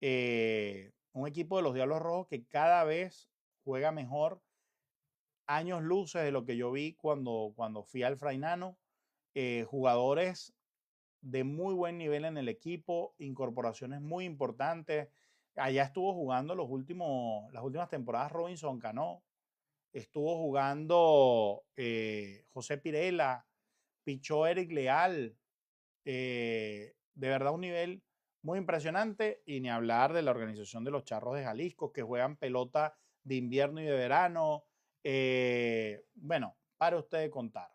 Un equipo de los Diablos Rojos que cada vez juega mejor, años luces de lo que yo vi cuando fui al Frainano. Jugadores de muy buen nivel en el equipo, incorporaciones muy importantes. Allá estuvo jugando las últimas temporadas Robinson Cano, estuvo jugando José Pirela, pichó Eric Leal, de verdad un nivel muy impresionante, y ni hablar de la organización de los Charros de Jalisco, que juegan pelota de invierno y de verano. Bueno, para usted de contar.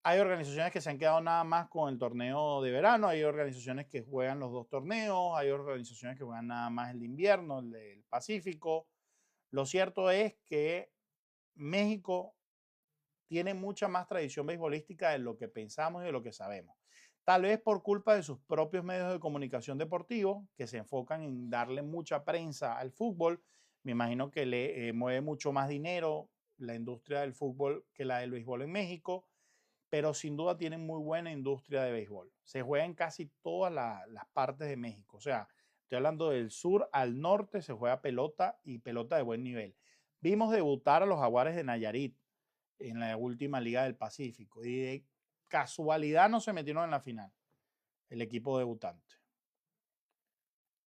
Hay organizaciones que se han quedado nada más con el torneo de verano, hay organizaciones que juegan los dos torneos, hay organizaciones que juegan nada más el de invierno, el del Pacífico. Lo cierto es que México tiene mucha más tradición beisbolística de lo que pensamos y de lo que sabemos. Tal vez por culpa de sus propios medios de comunicación deportivos, que se enfocan en darle mucha prensa al fútbol. Me imagino que le mueve mucho más dinero la industria del fútbol que la del béisbol en México, pero sin duda tienen muy buena industria de béisbol. Se juega en casi todas las partes de México. O sea, estoy hablando del sur al norte, se juega pelota y pelota de buen nivel. Vimos debutar a los Jaguares de Nayarit en la última Liga del Pacífico y de casualidad no se metieron en la final el equipo debutante.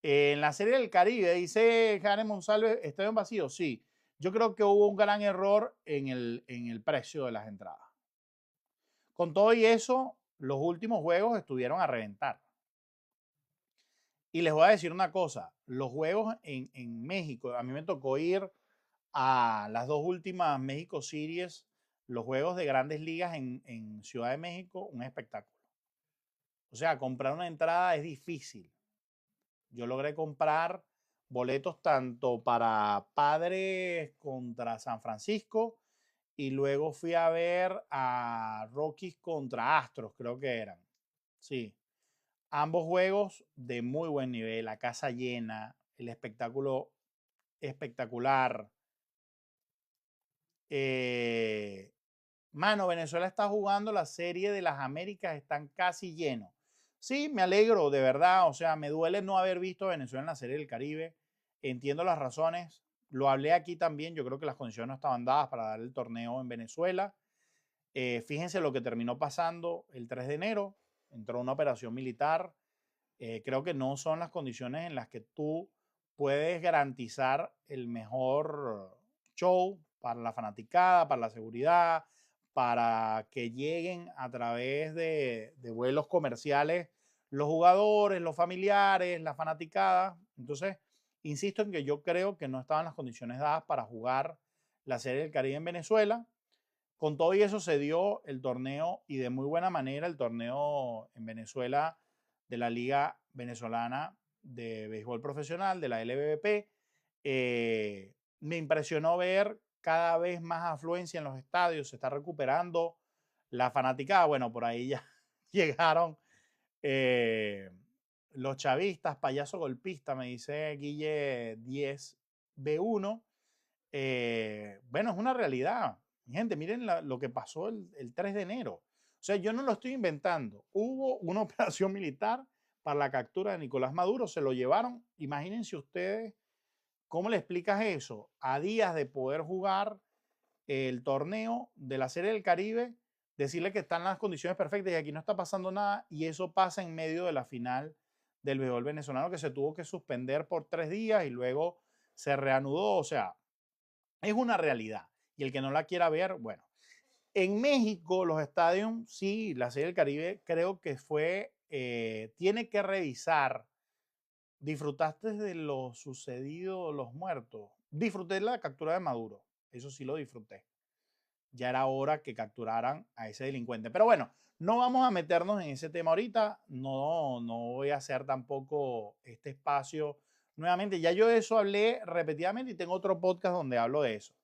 En la Serie del Caribe, dice Jaime Monsalve, estadio vacío. Sí, yo creo que hubo un gran error en el precio de las entradas. Con todo y eso, los últimos juegos estuvieron a reventar. Y les voy a decir una cosa, los juegos en México, a mí me tocó ir a las dos últimas México Series, los juegos de grandes ligas en Ciudad de México, un espectáculo. O sea, comprar una entrada es difícil. Yo logré comprar boletos tanto para Padres contra San Francisco y luego fui a ver a Rockies contra Astros, creo que eran. Sí, ambos juegos de muy buen nivel, la casa llena, el espectáculo espectacular. Mano, Venezuela está jugando la Serie de las Américas, están casi llenos. Sí, me alegro, de verdad. O sea, me duele no haber visto a Venezuela en la Serie del Caribe. Entiendo las razones. Lo hablé aquí también. Yo creo que las condiciones no estaban dadas para dar el torneo en Venezuela. Fíjense lo que terminó pasando el 3 de enero. Entró una operación militar. Creo que no son las condiciones en las que tú puedes garantizar el mejor show para la fanaticada, para la seguridad, para que lleguen a través de vuelos comerciales los jugadores, los familiares, la fanaticada. Entonces, insisto en que yo creo que no estaban las condiciones dadas para jugar la Serie del Caribe en Venezuela. Con todo y eso se dio el torneo, y de muy buena manera, el torneo en Venezuela de la Liga Venezolana de Béisbol Profesional, de la LBBP. Me impresionó ver cada vez más afluencia en los estadios, se está recuperando la fanaticada. Bueno, por ahí ya llegaron los chavistas, payaso golpista, me dice Guille 10B1. Bueno, es una realidad. Gente, miren lo que pasó el 3 de enero. O sea, yo no lo estoy inventando. Hubo una operación militar para la captura de Nicolás Maduro, se lo llevaron. Imagínense ustedes cómo le explicas eso a días de poder jugar el torneo de la Serie del Caribe, decirle que están las condiciones perfectas y aquí no está pasando nada, y eso pasa en medio de la final del béisbol venezolano, que se tuvo que suspender por 3 días y luego se reanudó. O sea, es una realidad. Y el que no la quiera ver, bueno. En México, los estadios, sí, la Serie del Caribe creo que fue, tiene que revisar. ¿Disfrutaste de lo sucedido, los muertos? Disfruté de la captura de Maduro. Eso sí lo disfruté. Ya era hora que capturaran a ese delincuente. Pero bueno, no vamos a meternos en ese tema ahorita. No voy a hacer tampoco este espacio nuevamente. Ya yo de eso hablé repetidamente y tengo otro podcast donde hablo de eso.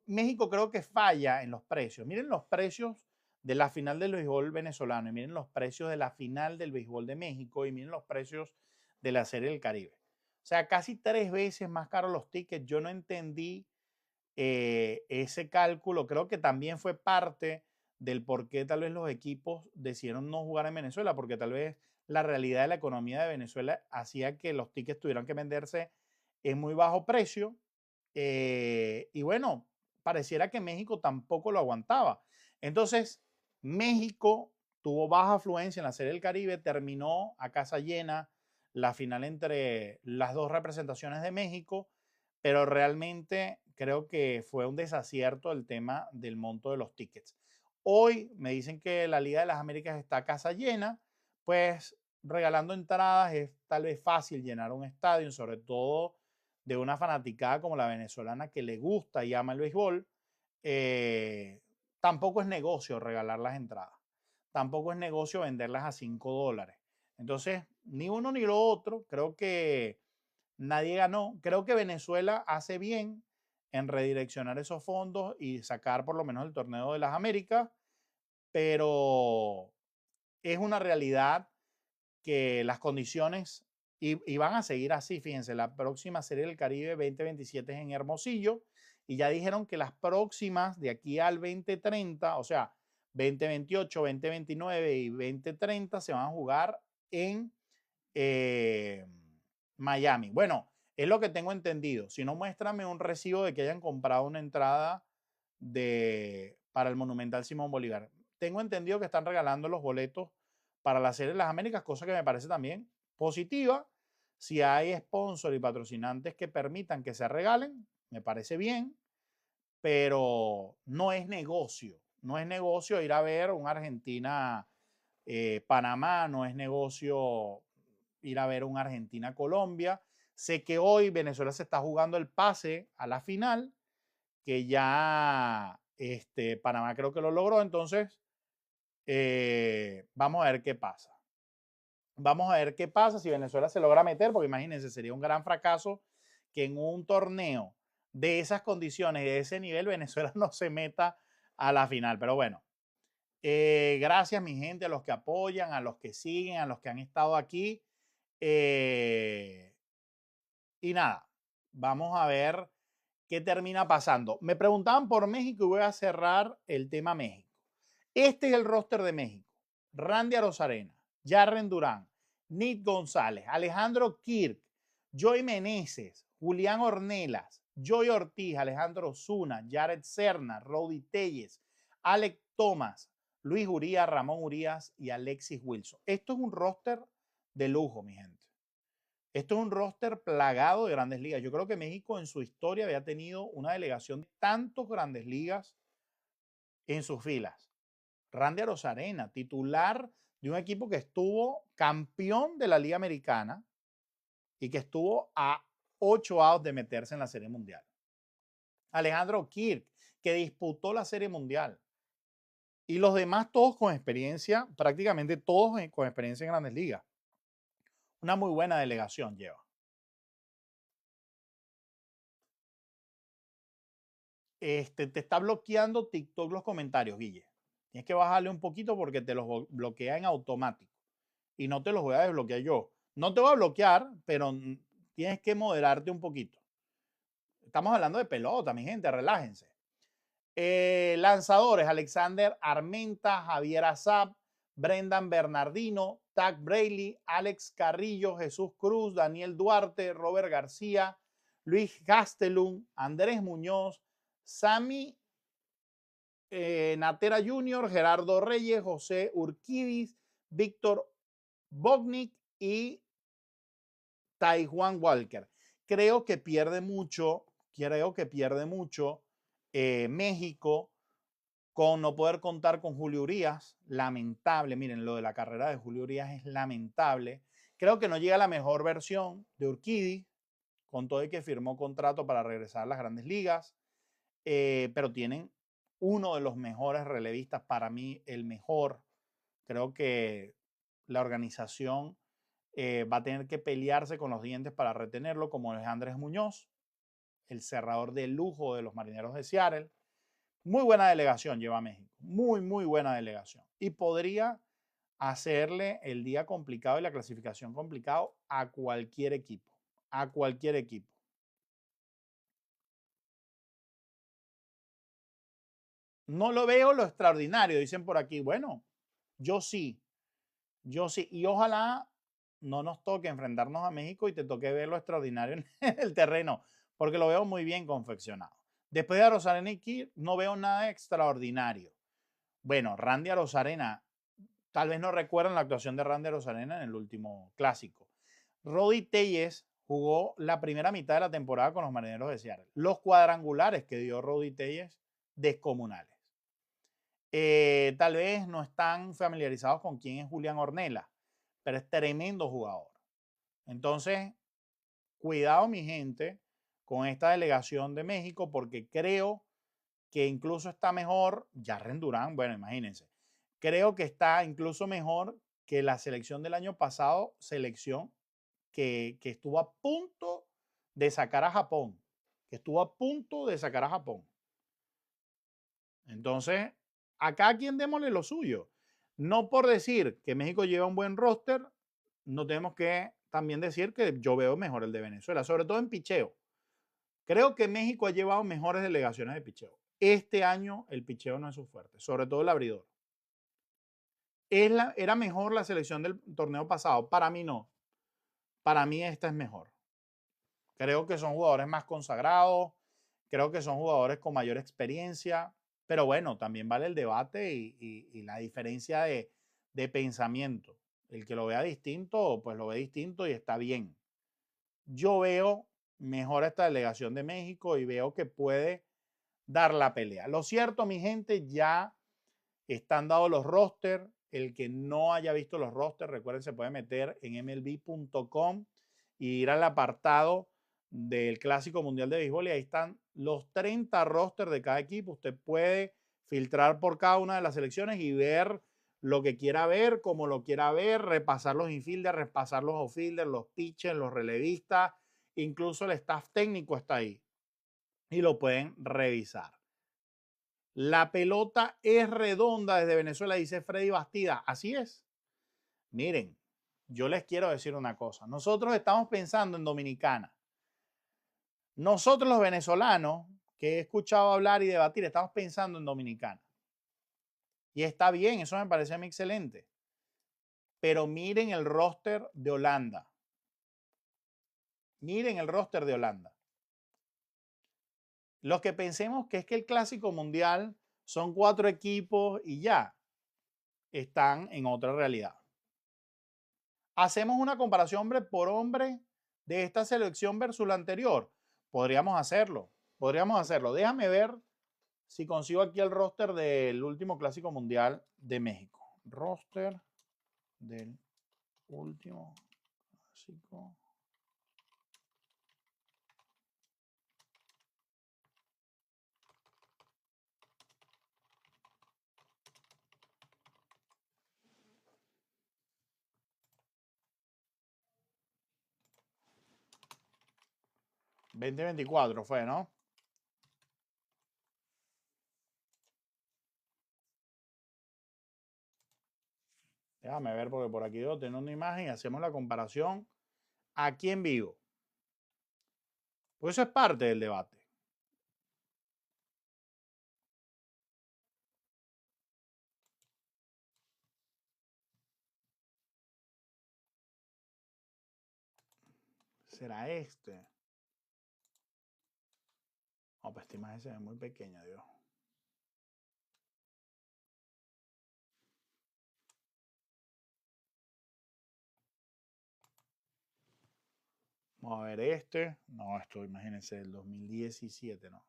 México creo que falla en los precios. Miren los precios de la final del béisbol venezolano y miren los precios de la final del béisbol de México y miren los precios de la Serie del Caribe. O sea, casi 3 veces más caros los tickets. Yo no entendí ese cálculo. Creo que también fue parte del por qué tal vez los equipos decidieron no jugar en Venezuela, porque tal vez la realidad de la economía de Venezuela hacía que los tickets tuvieran que venderse en muy bajo precio. Y bueno, pareciera que México tampoco lo aguantaba. Entonces, México tuvo baja afluencia en la Serie del Caribe, terminó a casa llena la final entre las dos representaciones de México, pero realmente creo que fue un desacierto el tema del monto de los tickets. Hoy me dicen que la Liga de las Américas está a casa llena, pues regalando entradas es tal vez fácil llenar un estadio, sobre todo de una fanaticada como la venezolana que le gusta y ama el béisbol. Tampoco es negocio regalar las entradas, tampoco es negocio venderlas a $5. Entonces, ni uno ni lo otro, creo que nadie ganó. Creo que Venezuela hace bien en redireccionar esos fondos y sacar por lo menos el torneo de las Américas, pero es una realidad que las condiciones y van a seguir así. Fíjense, la próxima Serie del Caribe 2027 es en Hermosillo y ya dijeron que las próximas de aquí al 2030, o sea, 2028, 2029 y 2030 se van a jugar en Miami. Bueno, es lo que tengo entendido. Si no, muéstrame un recibo de que hayan comprado una entrada para el Monumental Simón Bolívar. Tengo entendido que están regalando los boletos para la Serie de las Américas, cosa que me parece también positiva. Si hay sponsor y patrocinantes que permitan que se regalen, me parece bien, pero no es negocio. No es negocio ir a ver un Argentina-Panamá, no es negocio ir a ver un Argentina-Colombia. Sé que hoy Venezuela se está jugando el pase a la final, que ya Panamá creo que lo logró, entonces vamos a ver qué pasa. Vamos a ver qué pasa si Venezuela se logra meter, porque imagínense, sería un gran fracaso que en un torneo de esas condiciones y de ese nivel Venezuela no se meta a la final. Pero bueno, gracias mi gente, a los que apoyan, a los que siguen, a los que han estado aquí. Y nada, vamos a ver qué termina pasando. Me preguntaban por México y voy a cerrar el tema México. Este es el roster de México. Randy Arozarena, Jarren Durán, Nick González, Alejandro Kirk, Joey Meneses, Julián Ornelas, Joey Ortiz, Alejandro Zuna, Jared Serna, Rody Telles, Alec Thomas, Luis Urías, Ramón Urías y Alexis Wilson. Esto es un roster de lujo, mi gente. Esto es un roster plagado de grandes ligas. Yo creo que México en su historia había tenido una delegación de tantos grandes ligas en sus filas. Randy Arozarena, titular de un equipo que estuvo campeón de la Liga Americana y que estuvo a 8 outs de meterse en la Serie Mundial. Alejandro Kirk, que disputó la Serie Mundial. Y los demás todos con experiencia, prácticamente todos con experiencia en grandes ligas. Una muy buena delegación lleva. Te está bloqueando TikTok los comentarios, Guille. Tienes que bajarle un poquito porque te los bloquea en automático. Y no te los voy a desbloquear yo. No te voy a bloquear, pero tienes que moderarte un poquito. Estamos hablando de pelota, mi gente, relájense. Lanzadores: Alexander Armenta, Javier Azab, Brendan Bernardino, Tag Brayley, Alex Carrillo, Jesús Cruz, Daniel Duarte, Robert García, Luis Gastelum, Andrés Muñoz, Sammy Natera Jr., Gerardo Reyes, José Urquidis, Víctor Bognik y Taijuan Walker. Creo que pierde mucho México con no poder contar con Julio Urías. Lamentable, miren, lo de la carrera de Julio Urías es lamentable. Creo que no llega la mejor versión de Urquidis, con todo y que firmó contrato para regresar a las grandes ligas, pero tienen uno de los mejores relevistas, para mí el mejor. Creo que la organización va a tener que pelearse con los dientes para retenerlo, como es Andrés Muñoz, el cerrador de lujo de los Marineros de Seattle. Muy buena delegación lleva México, muy, muy buena delegación. Y podría hacerle el día complicado y la clasificación complicado a cualquier equipo, a cualquier equipo. No lo veo lo extraordinario, dicen por aquí. Bueno, yo sí, yo sí. Y ojalá no nos toque enfrentarnos a México y te toque ver lo extraordinario en el terreno, porque lo veo muy bien confeccionado. Después de Arozarena y Kir, no veo nada extraordinario. Bueno, Randy Arozarena, tal vez no recuerdan la actuación de Randy Arozarena en el último clásico. Rody Tellez jugó la primera mitad de la temporada con los Marineros de Seattle. Los cuadrangulares que dio Rody Tellez, descomunales. Tal vez no están familiarizados con quién es Julián Ornella, pero es tremendo jugador. Entonces, cuidado mi gente con esta delegación de México porque creo que incluso está mejor, Jarren Durán, bueno, imagínense, creo que está incluso mejor que la selección del año pasado, selección que estuvo a punto de sacar a Japón, que estuvo a punto de sacar a Japón. Entonces, a cada quien démosle lo suyo. No por decir que México lleva un buen roster, no tenemos que también decir que yo veo mejor el de Venezuela, sobre todo en picheo. Creo que México ha llevado mejores delegaciones de picheo. Este año el picheo no es su fuerte, sobre todo el abridor. Era mejor la selección del torneo pasado. Para mí no. Para mí esta es mejor. Creo que son jugadores más consagrados. Creo que son jugadores con mayor experiencia. Pero bueno, también vale el debate y la diferencia de pensamiento. El que lo vea distinto, pues lo ve distinto y está bien. Yo veo mejor esta delegación de México y veo que puede dar la pelea. Lo cierto, mi gente, ya están dados los rosters. El que no haya visto los rosters, recuerden, se puede meter en mlb.com y ir al apartado del Clásico Mundial de Béisbol y ahí están los 30 rosters de cada equipo. Usted puede filtrar por cada una de las selecciones y ver lo que quiera ver, como lo quiera ver, repasar los infielders, repasar los outfielders, los pitchers, los relevistas, incluso el staff técnico está ahí y lo pueden revisar. La pelota es redonda desde Venezuela, dice Freddy Bastida. Así es. Miren, yo les quiero decir una cosa. Nosotros estamos pensando en Dominicana. Nosotros los venezolanos, que he escuchado hablar y debatir, estamos pensando en Dominicana. Y está bien, eso me parece a mí excelente. Pero miren el roster de Holanda. Miren el roster de Holanda. Los que pensemos que es que el Clásico Mundial son 4 equipos y ya, están en otra realidad. Hacemos una comparación hombre por hombre de esta selección versus la anterior. Podríamos hacerlo. Podríamos hacerlo. Déjame ver si consigo aquí el roster del último Clásico Mundial de México. Roster del último Clásico. ...2024 fue, ¿no? Déjame ver porque por aquí debo tener una imagen y hacemos la comparación aquí en vivo. Pues eso es parte del debate. ¿Será este? No, pues esta imagen se ve muy pequeña, Dios. Vamos a ver este. No, esto imagínense, el 2017, ¿no?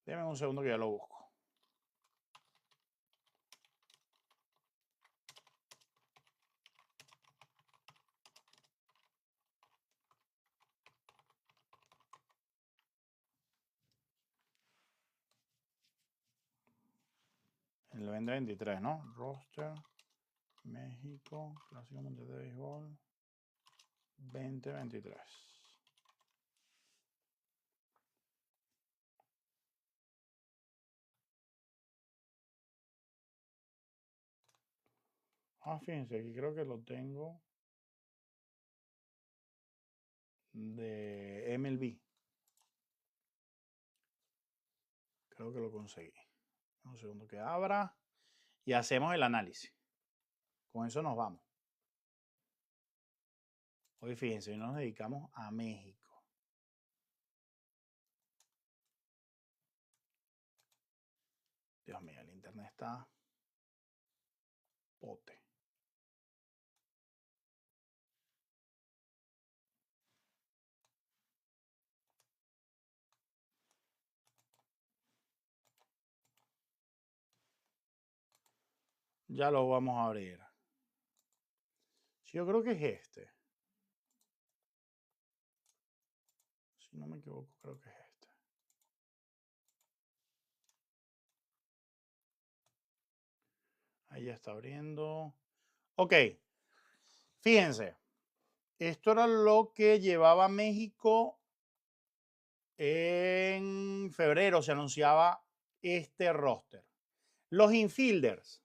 Déjenme un segundo que ya lo busco. 2023, ¿no? Roster México, Clásico Mundial de Béisbol 2023. Fíjense, aquí creo que lo tengo de MLB. Creo que lo conseguí. Un segundo que abra y hacemos el análisis. Con eso nos vamos. Hoy fíjense, hoy nos dedicamos a México. Dios mío, el internet está pote. Ya lo vamos a abrir. Yo creo que es este. Si no me equivoco, creo que es este. Ahí ya está abriendo. Ok. Fíjense. Esto era lo que llevaba México en febrero. Se anunciaba este roster. Los infielders.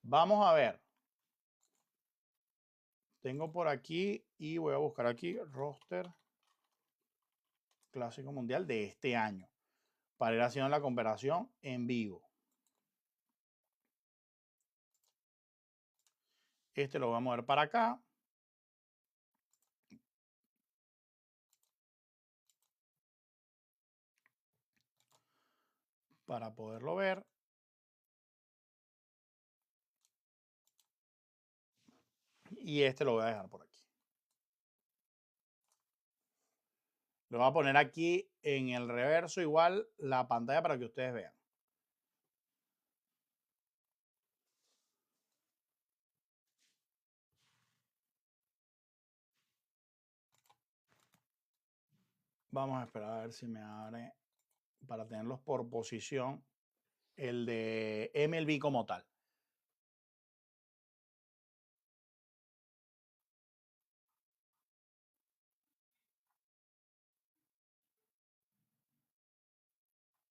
Vamos a ver. Tengo por aquí y voy a buscar aquí roster Clásico Mundial de este año para ir haciendo la comparación en vivo. Este lo voy a mover para acá. Para poderlo ver. Y este lo voy a dejar por aquí. Lo voy a poner aquí en el reverso igual la pantalla para que ustedes vean. Vamos a esperar a ver si me abre para tenerlos por posición el de MLB como tal.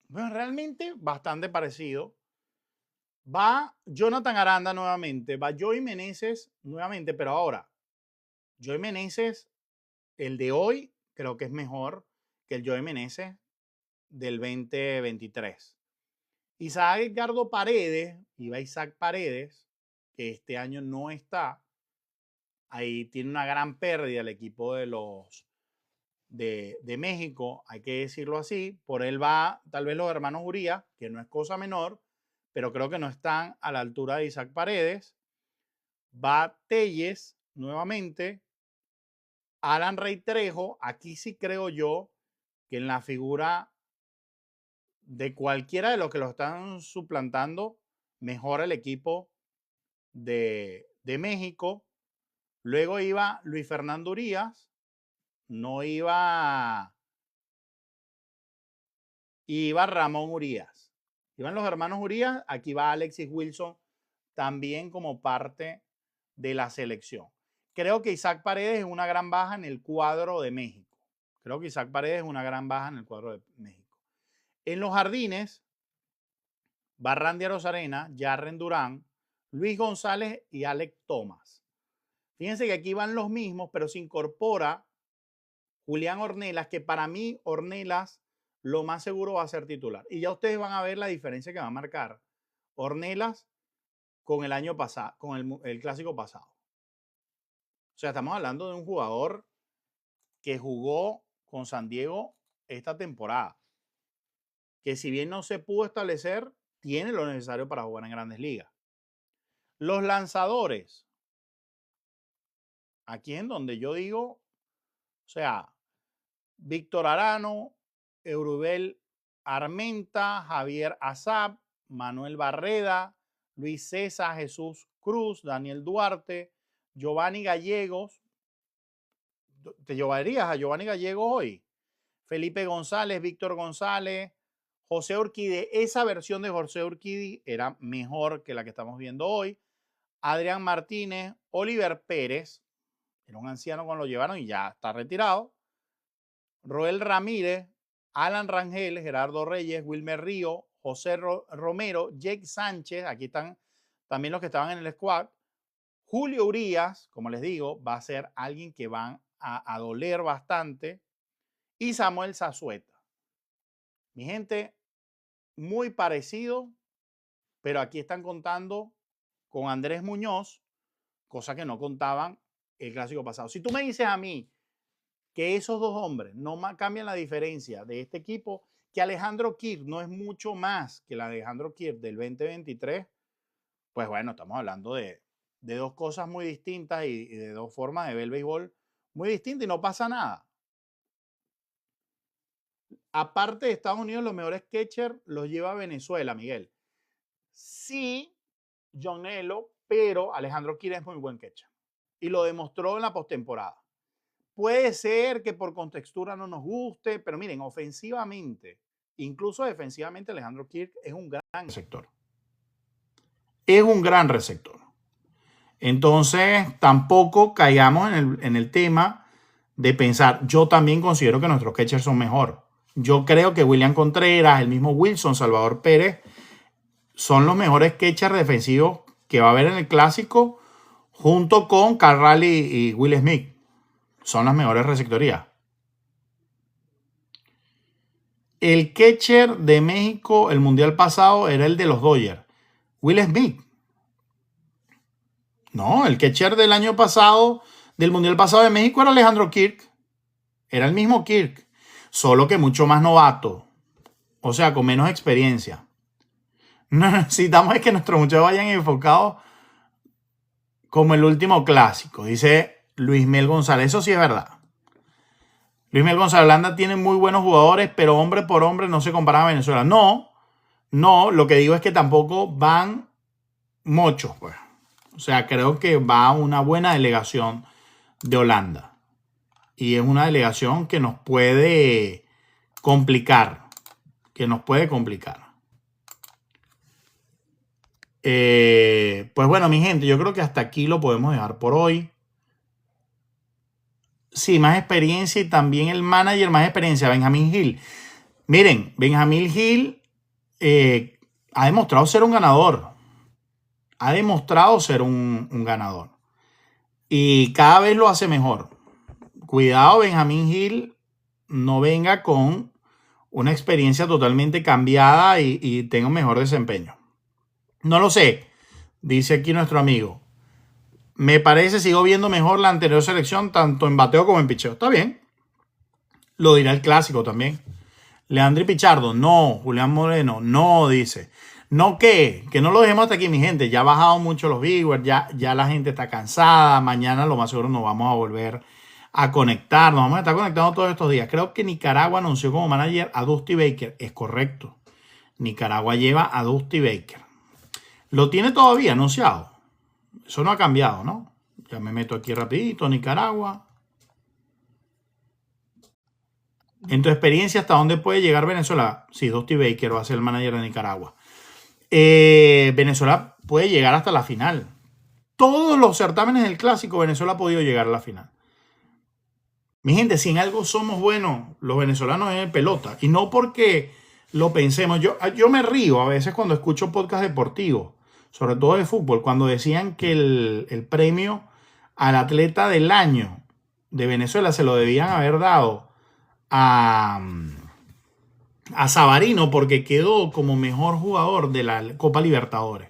Bueno, realmente bastante parecido. Va Jonathan Aranda nuevamente, va Joey Meneses nuevamente, pero ahora, Joey Meneses, el de hoy, creo que es mejor que el Joey Meneses del 2023. Isaac Edgardo Paredes, iba Isaac Paredes, que este año no está. Ahí tiene una gran pérdida el equipo de los de México, hay que decirlo así. Por él va tal vez los hermanos Urías, que no es cosa menor, pero creo que no están a la altura de Isaac Paredes. Va Telles nuevamente. Alan Rey Trejo, aquí sí creo yo que en la figura de cualquiera de los que lo están suplantando, mejora el equipo de México. Luego iba Luis Fernando Urías, no iba Ramón Urías. Iban los hermanos Urías, aquí va Alexis Wilson también como parte de la selección. Creo que Isaac Paredes es una gran baja en el cuadro de México. En los jardines va Randy Arozarena, Jarren Durán, Luis González y Alex Thomas. Fíjense que aquí van los mismos, pero se incorpora Julián Ornelas, que para mí Ornelas lo más seguro va a ser titular. Y ya ustedes van a ver la diferencia que va a marcar Ornelas con el año pasado, con el clásico pasado. O sea, estamos hablando de un jugador que jugó con San Diego esta temporada, que si bien no se pudo establecer, tiene lo necesario para jugar en Grandes Ligas. Los lanzadores, aquí es en donde yo digo, o sea, Víctor Arano, Eurubel Armenta, Javier Azab, Manuel Barreda, Luis César, Jesús Cruz, Daniel Duarte, Giovanni Gallegos. ¿Te llevarías a Giovanni Gallegos hoy? Felipe González, Víctor González, José Urquidi, esa versión de José Urquidi era mejor que la que estamos viendo hoy. Adrián Martínez, Oliver Pérez, era un anciano cuando lo llevaron y ya está retirado. Roel Ramírez, Alan Rangel, Gerardo Reyes, Wilmer Río, José Romero, Jake Sánchez, aquí están también los que estaban en el squad. Julio Urías, como les digo, va a ser alguien que van a doler bastante. Y Samuel Zazueta. Mi gente, muy parecido, pero aquí están contando con Andrés Muñoz, cosa que no contaban el clásico pasado. Si tú me dices a mí que esos dos hombres no cambian la diferencia de este equipo, que Alejandro Kirk no es mucho más que el Alejandro Kirk del 2023, pues bueno, estamos hablando de dos cosas muy distintas y de dos formas de ver el béisbol muy distintas y no pasa nada. Aparte de Estados Unidos, los mejores catchers los lleva Venezuela, Miguel. Sí, John Elo, pero Alejandro Kirk es muy buen catcher. Y lo demostró en la postemporada. Puede ser que por contextura no nos guste, pero miren, ofensivamente, incluso defensivamente, Alejandro Kirk es un gran receptor. Es un gran receptor. Entonces, tampoco caigamos en el tema de pensar, yo también considero que nuestros catchers son mejor. Yo creo que William Contreras, el mismo Wilson, Salvador Pérez, son los mejores catchers defensivos que va a haber en el clásico, junto con Cal Raleigh y Will Smith. Son las mejores receptorías. El catcher de México el mundial pasado era el de los Dodgers, Will Smith. No, el catcher del año pasado, del mundial pasado de México, era Alejandro Kirk. Era el mismo Kirk, solo que mucho más novato. O sea, con menos experiencia. No necesitamos que nuestros muchachos vayan enfocados como el último clásico, dice Luis Mel González. Eso sí es verdad. Luis Mel González, Holanda tiene muy buenos jugadores, pero hombre por hombre no se compara a Venezuela. No, lo que digo es que tampoco van muchos, pues. O sea, creo que va una buena delegación de Holanda. Y es una delegación que nos puede complicar. Pues bueno, mi gente, yo creo que hasta aquí lo podemos dejar por hoy. Sí, más experiencia y también el manager, más experiencia, Benjamín Gil. Miren, Benjamín Gil ha demostrado ser un ganador. Ha demostrado ser un ganador. Y cada vez lo hace mejor. Cuidado, Benjamín Gil no venga con una experiencia totalmente cambiada y tenga un mejor desempeño. No lo sé, dice aquí nuestro amigo. Me parece, sigo viendo mejor la anterior selección, tanto en bateo como en picheo. Está bien. Lo dirá el clásico también. Leandri Pichardo, no. Julián Moreno, no, dice. No, que no lo dejemos hasta aquí, mi gente. Ya ha bajado mucho los viewers, ya la gente está cansada. Mañana lo más seguro nos vamos a volver a conectar. Nos vamos a estar conectando todos estos días. Creo que Nicaragua anunció como manager a Dusty Baker. Es correcto. Nicaragua lleva a Dusty Baker. Lo tiene todavía anunciado. Eso no ha cambiado, ¿no? Ya me meto aquí rapidito, Nicaragua. En tu experiencia, ¿hasta dónde puede llegar Venezuela? Sí, Dusty Baker va a ser el manager de Nicaragua. Venezuela puede llegar hasta la final. Todos los certámenes del clásico, Venezuela ha podido llegar a la final. Mi gente, si en algo somos buenos, los venezolanos en pelota. Y no porque lo pensemos. Yo me río a veces cuando escucho podcast deportivos, sobre todo de fútbol, cuando decían que el premio al atleta del año de Venezuela se lo debían haber dado a Savarino porque quedó como mejor jugador de la Copa Libertadores.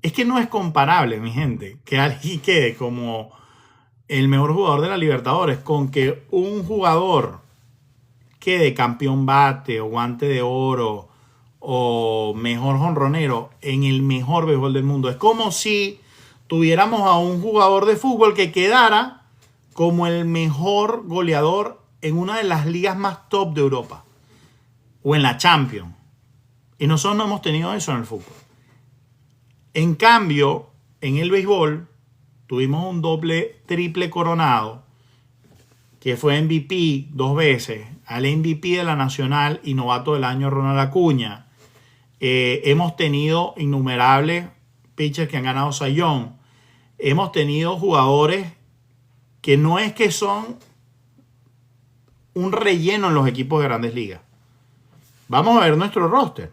Es que no es comparable, mi gente, que alguien quede como el mejor jugador de la Libertadores con que un jugador quede campeón bate o guante de oro o mejor jonronero en el mejor béisbol del mundo. Es como si tuviéramos a un jugador de fútbol que quedara como el mejor goleador en una de las ligas más top de Europa o en la Champions. Y nosotros no hemos tenido eso en el fútbol. En cambio, en el béisbol tuvimos un doble, triple coronado que fue MVP 2 veces, al MVP de la Nacional y novato del año Ronald Acuña. Hemos tenido innumerables pitchers que han ganado Cy Young. Hemos tenido jugadores que no es que son un relleno en los equipos de Grandes Ligas. Vamos a ver nuestro roster.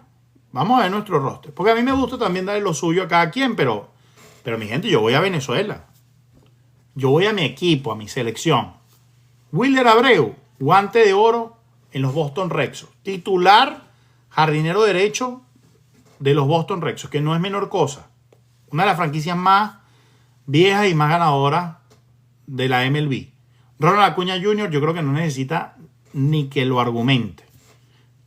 Porque a mí me gusta también darle lo suyo a cada quien, pero mi gente, yo voy a Venezuela. Yo voy a mi equipo, a mi selección. Wilder Abreu, guante de oro en los Boston Red Sox. Titular, jardinero derecho de los Boston Red Sox, que no es menor cosa. Una de las franquicias más viejas y más ganadoras de la MLB. Ronald Acuña Jr. yo creo que no necesita ni que lo argumente.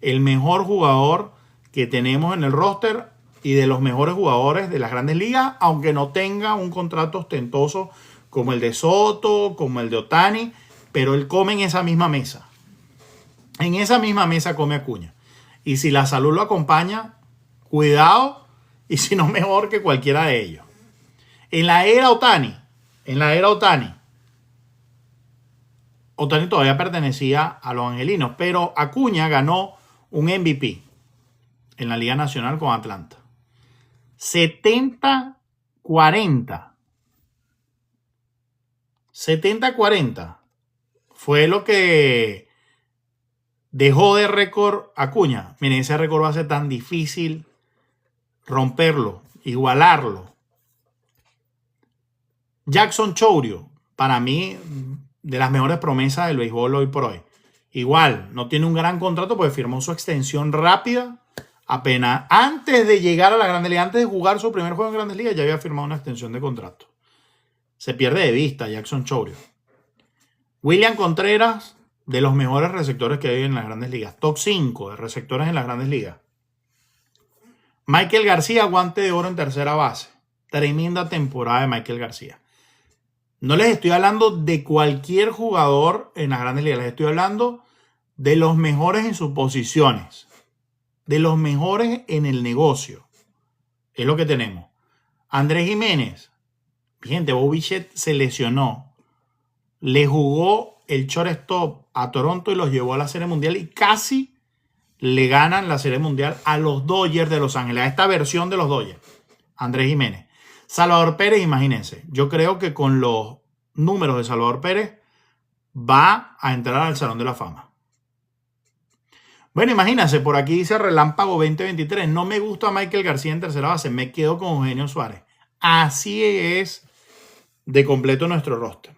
El mejor jugador que tenemos en el roster y de los mejores jugadores de las Grandes Ligas, aunque no tenga un contrato ostentoso como el de Soto, como el de Ohtani, pero él come en esa misma mesa. En esa misma mesa come Acuña. Y si la salud lo acompaña, cuidado, y si no, mejor que cualquiera de ellos. En la era Ohtani, Ohtani todavía pertenecía a los angelinos, pero Acuña ganó un MVP en la Liga Nacional con Atlanta. 70-40. 70-40 fue lo que dejó de récord Acuña. Miren, ese récord va a ser tan difícil romperlo, igualarlo. Jackson Chourio, para mí, de las mejores promesas del béisbol hoy por hoy. Igual, no tiene un gran contrato porque firmó su extensión rápida. Apenas antes de llegar a la Grandes Ligas, antes de jugar su primer juego en Grandes Ligas, ya había firmado una extensión de contrato. Se pierde de vista Jackson Chourio. William Contreras, de los mejores receptores que hay en las Grandes Ligas. Top 5 de receptores en las Grandes Ligas. Michael García, guante de oro en tercera base. Tremenda temporada de Michael García. No les estoy hablando de cualquier jugador en las Grandes Ligas. Les estoy hablando de los mejores en sus posiciones. De los mejores en el negocio. Es lo que tenemos. Andrés Jiménez. Gente, Bo Bichette se lesionó. Le jugó el shortstop a Toronto y los llevó a la Serie Mundial y casi le ganan la Serie Mundial a los Dodgers de Los Ángeles. A esta versión de los Dodgers. Andrés Jiménez. Salvador Pérez, imagínense. Yo creo que con los números de Salvador Pérez va a entrar al Salón de la Fama. Bueno, imagínense, por aquí dice Relámpago 2023. No me gusta Michael García en tercera base. Me quedo con Eugenio Suárez. Así es de completo nuestro roster.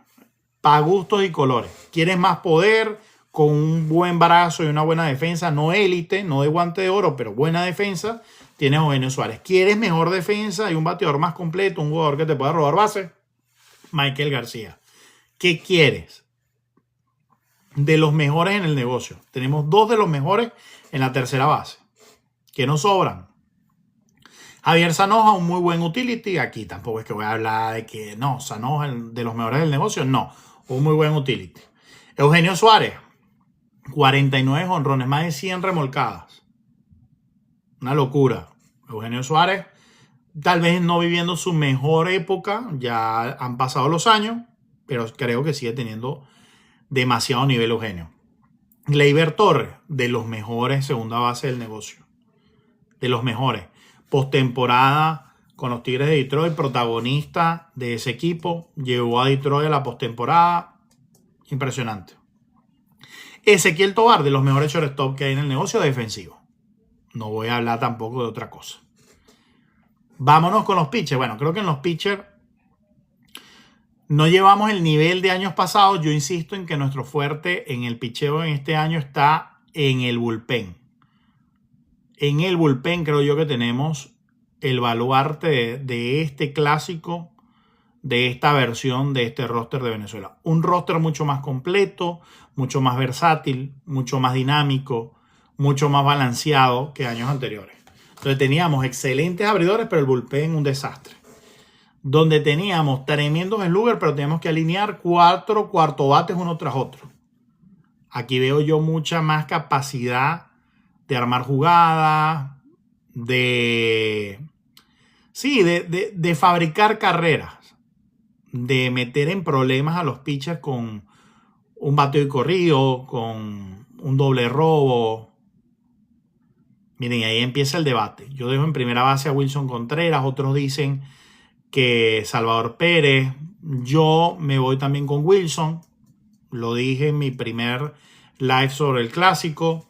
Para gustos y colores. ¿Quieres más poder? Con un buen brazo y una buena defensa. No élite, no de guante de oro, pero buena defensa. Tienes Eugenio Suárez. ¿Quieres mejor defensa y un bateador más completo? Un jugador que te pueda robar base. Michael García. ¿Qué quieres? De los mejores en el negocio. Tenemos 2 de los mejores en la tercera base. Que no sobran. Javier Zanoja, un muy buen utility. Aquí tampoco es que voy a hablar de que no, Zanoja de los mejores del negocio. No, un muy buen utility. Eugenio Suárez, 49 jonrones, más de 100 remolcadas. Una locura. Eugenio Suárez, tal vez no viviendo su mejor época. Ya han pasado los años, pero creo que sigue teniendo demasiado nivel Eugenio. Gleyber Torres, de los mejores segunda base del negocio. De los mejores. Postemporada con los Tigres de Detroit, protagonista de ese equipo. Llevó a Detroit a la postemporada. Impresionante. Ezequiel Tovar, de los mejores shortstop que hay en el negocio defensivo. No voy a hablar tampoco de otra cosa. Vámonos con los pitchers. Bueno, creo que en los pitchers no llevamos el nivel de años pasados. Yo insisto en que nuestro fuerte en el pitcheo en este año está en el bullpen. En el bullpen creo yo que tenemos el baluarte de este clásico, de esta versión de este roster de Venezuela. Un roster mucho más completo, mucho más versátil, mucho más dinámico, mucho más balanceado que años anteriores. Entonces teníamos excelentes abridores, pero el bullpen un desastre. Donde teníamos tremendos sluggers, pero teníamos que alinear 4 cuartobates uno tras otro. Aquí veo yo mucha más capacidad de armar jugadas, de fabricar carreras, de meter en problemas a los pitchers con un bateo y corrido, con un doble robo. Miren, ahí empieza el debate. Yo dejo en primera base a Wilson Contreras, otros dicen que Salvador Pérez. Yo me voy también con Wilson. Lo dije en mi primer live sobre el clásico.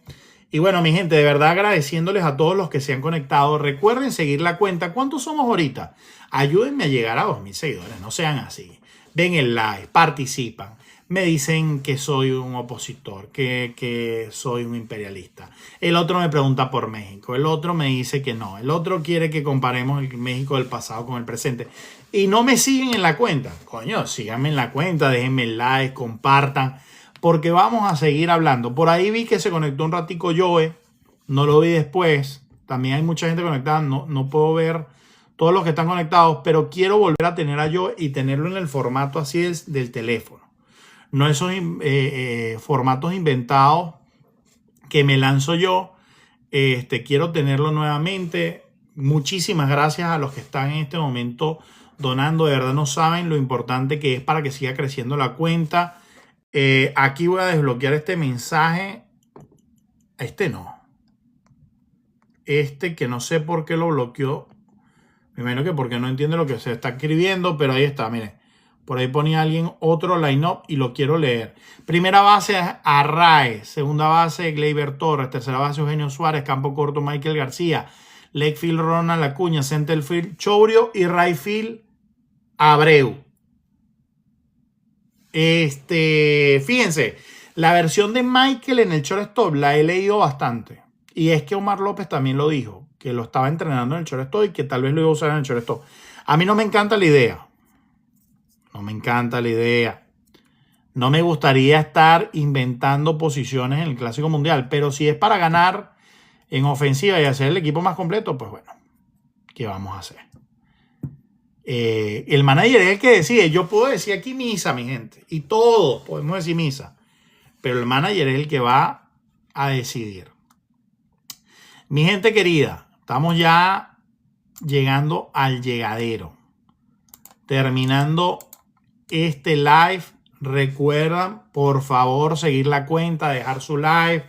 Y bueno, mi gente, de verdad agradeciéndoles a todos los que se han conectado. Recuerden seguir la cuenta. ¿Cuántos somos ahorita? Ayúdenme a llegar a 2,000 seguidores. No sean así. Ven el live, participan. Me dicen que soy un opositor, que soy un imperialista. El otro me pregunta por México. El otro me dice que no. El otro quiere que comparemos el México del pasado con el presente. Y no me siguen en la cuenta. Coño, síganme en la cuenta, déjenme el like, compartan, porque vamos a seguir hablando. Por ahí vi que se conectó un ratico Joe, no lo vi después. También hay mucha gente conectada, no puedo ver todos los que están conectados, pero quiero volver a tener a Joe y tenerlo en el formato así del teléfono. No esos formatos inventados que me lanzo yo. Quiero tenerlo nuevamente. Muchísimas gracias a los que están en este momento donando. De verdad no saben lo importante que es para que siga creciendo la cuenta. Aquí voy a desbloquear este mensaje. Que no sé por qué lo bloqueó. Me imagino que porque no entiende lo que se está escribiendo, pero ahí está, miren. Por ahí ponía alguien otro line-up y lo quiero leer. Primera base, Arraez. Segunda base, Gleyber Torres. Tercera base, Eugenio Suárez. Campo corto, Michael García. Left field, Ronald Acuña. Center field, Chourio. Y right field, Abreu. Fíjense, la versión de Michael en el shortstop la he leído bastante. Y es que Omar López también lo dijo, que lo estaba entrenando en el shortstop y que tal vez lo iba a usar en el shortstop. A mí no me encanta la idea. No me encanta la idea. No me gustaría estar inventando posiciones en el Clásico Mundial, pero si es para ganar en ofensiva y hacer el equipo más completo, pues bueno, ¿qué vamos a hacer? El manager es el que decide. Yo puedo decir aquí misa, mi gente, y todos podemos decir misa, pero el manager es el que va a decidir. Mi gente querida, estamos ya llegando al llegadero, terminando este live. Recuerdan, por favor, seguir la cuenta, dejar su live.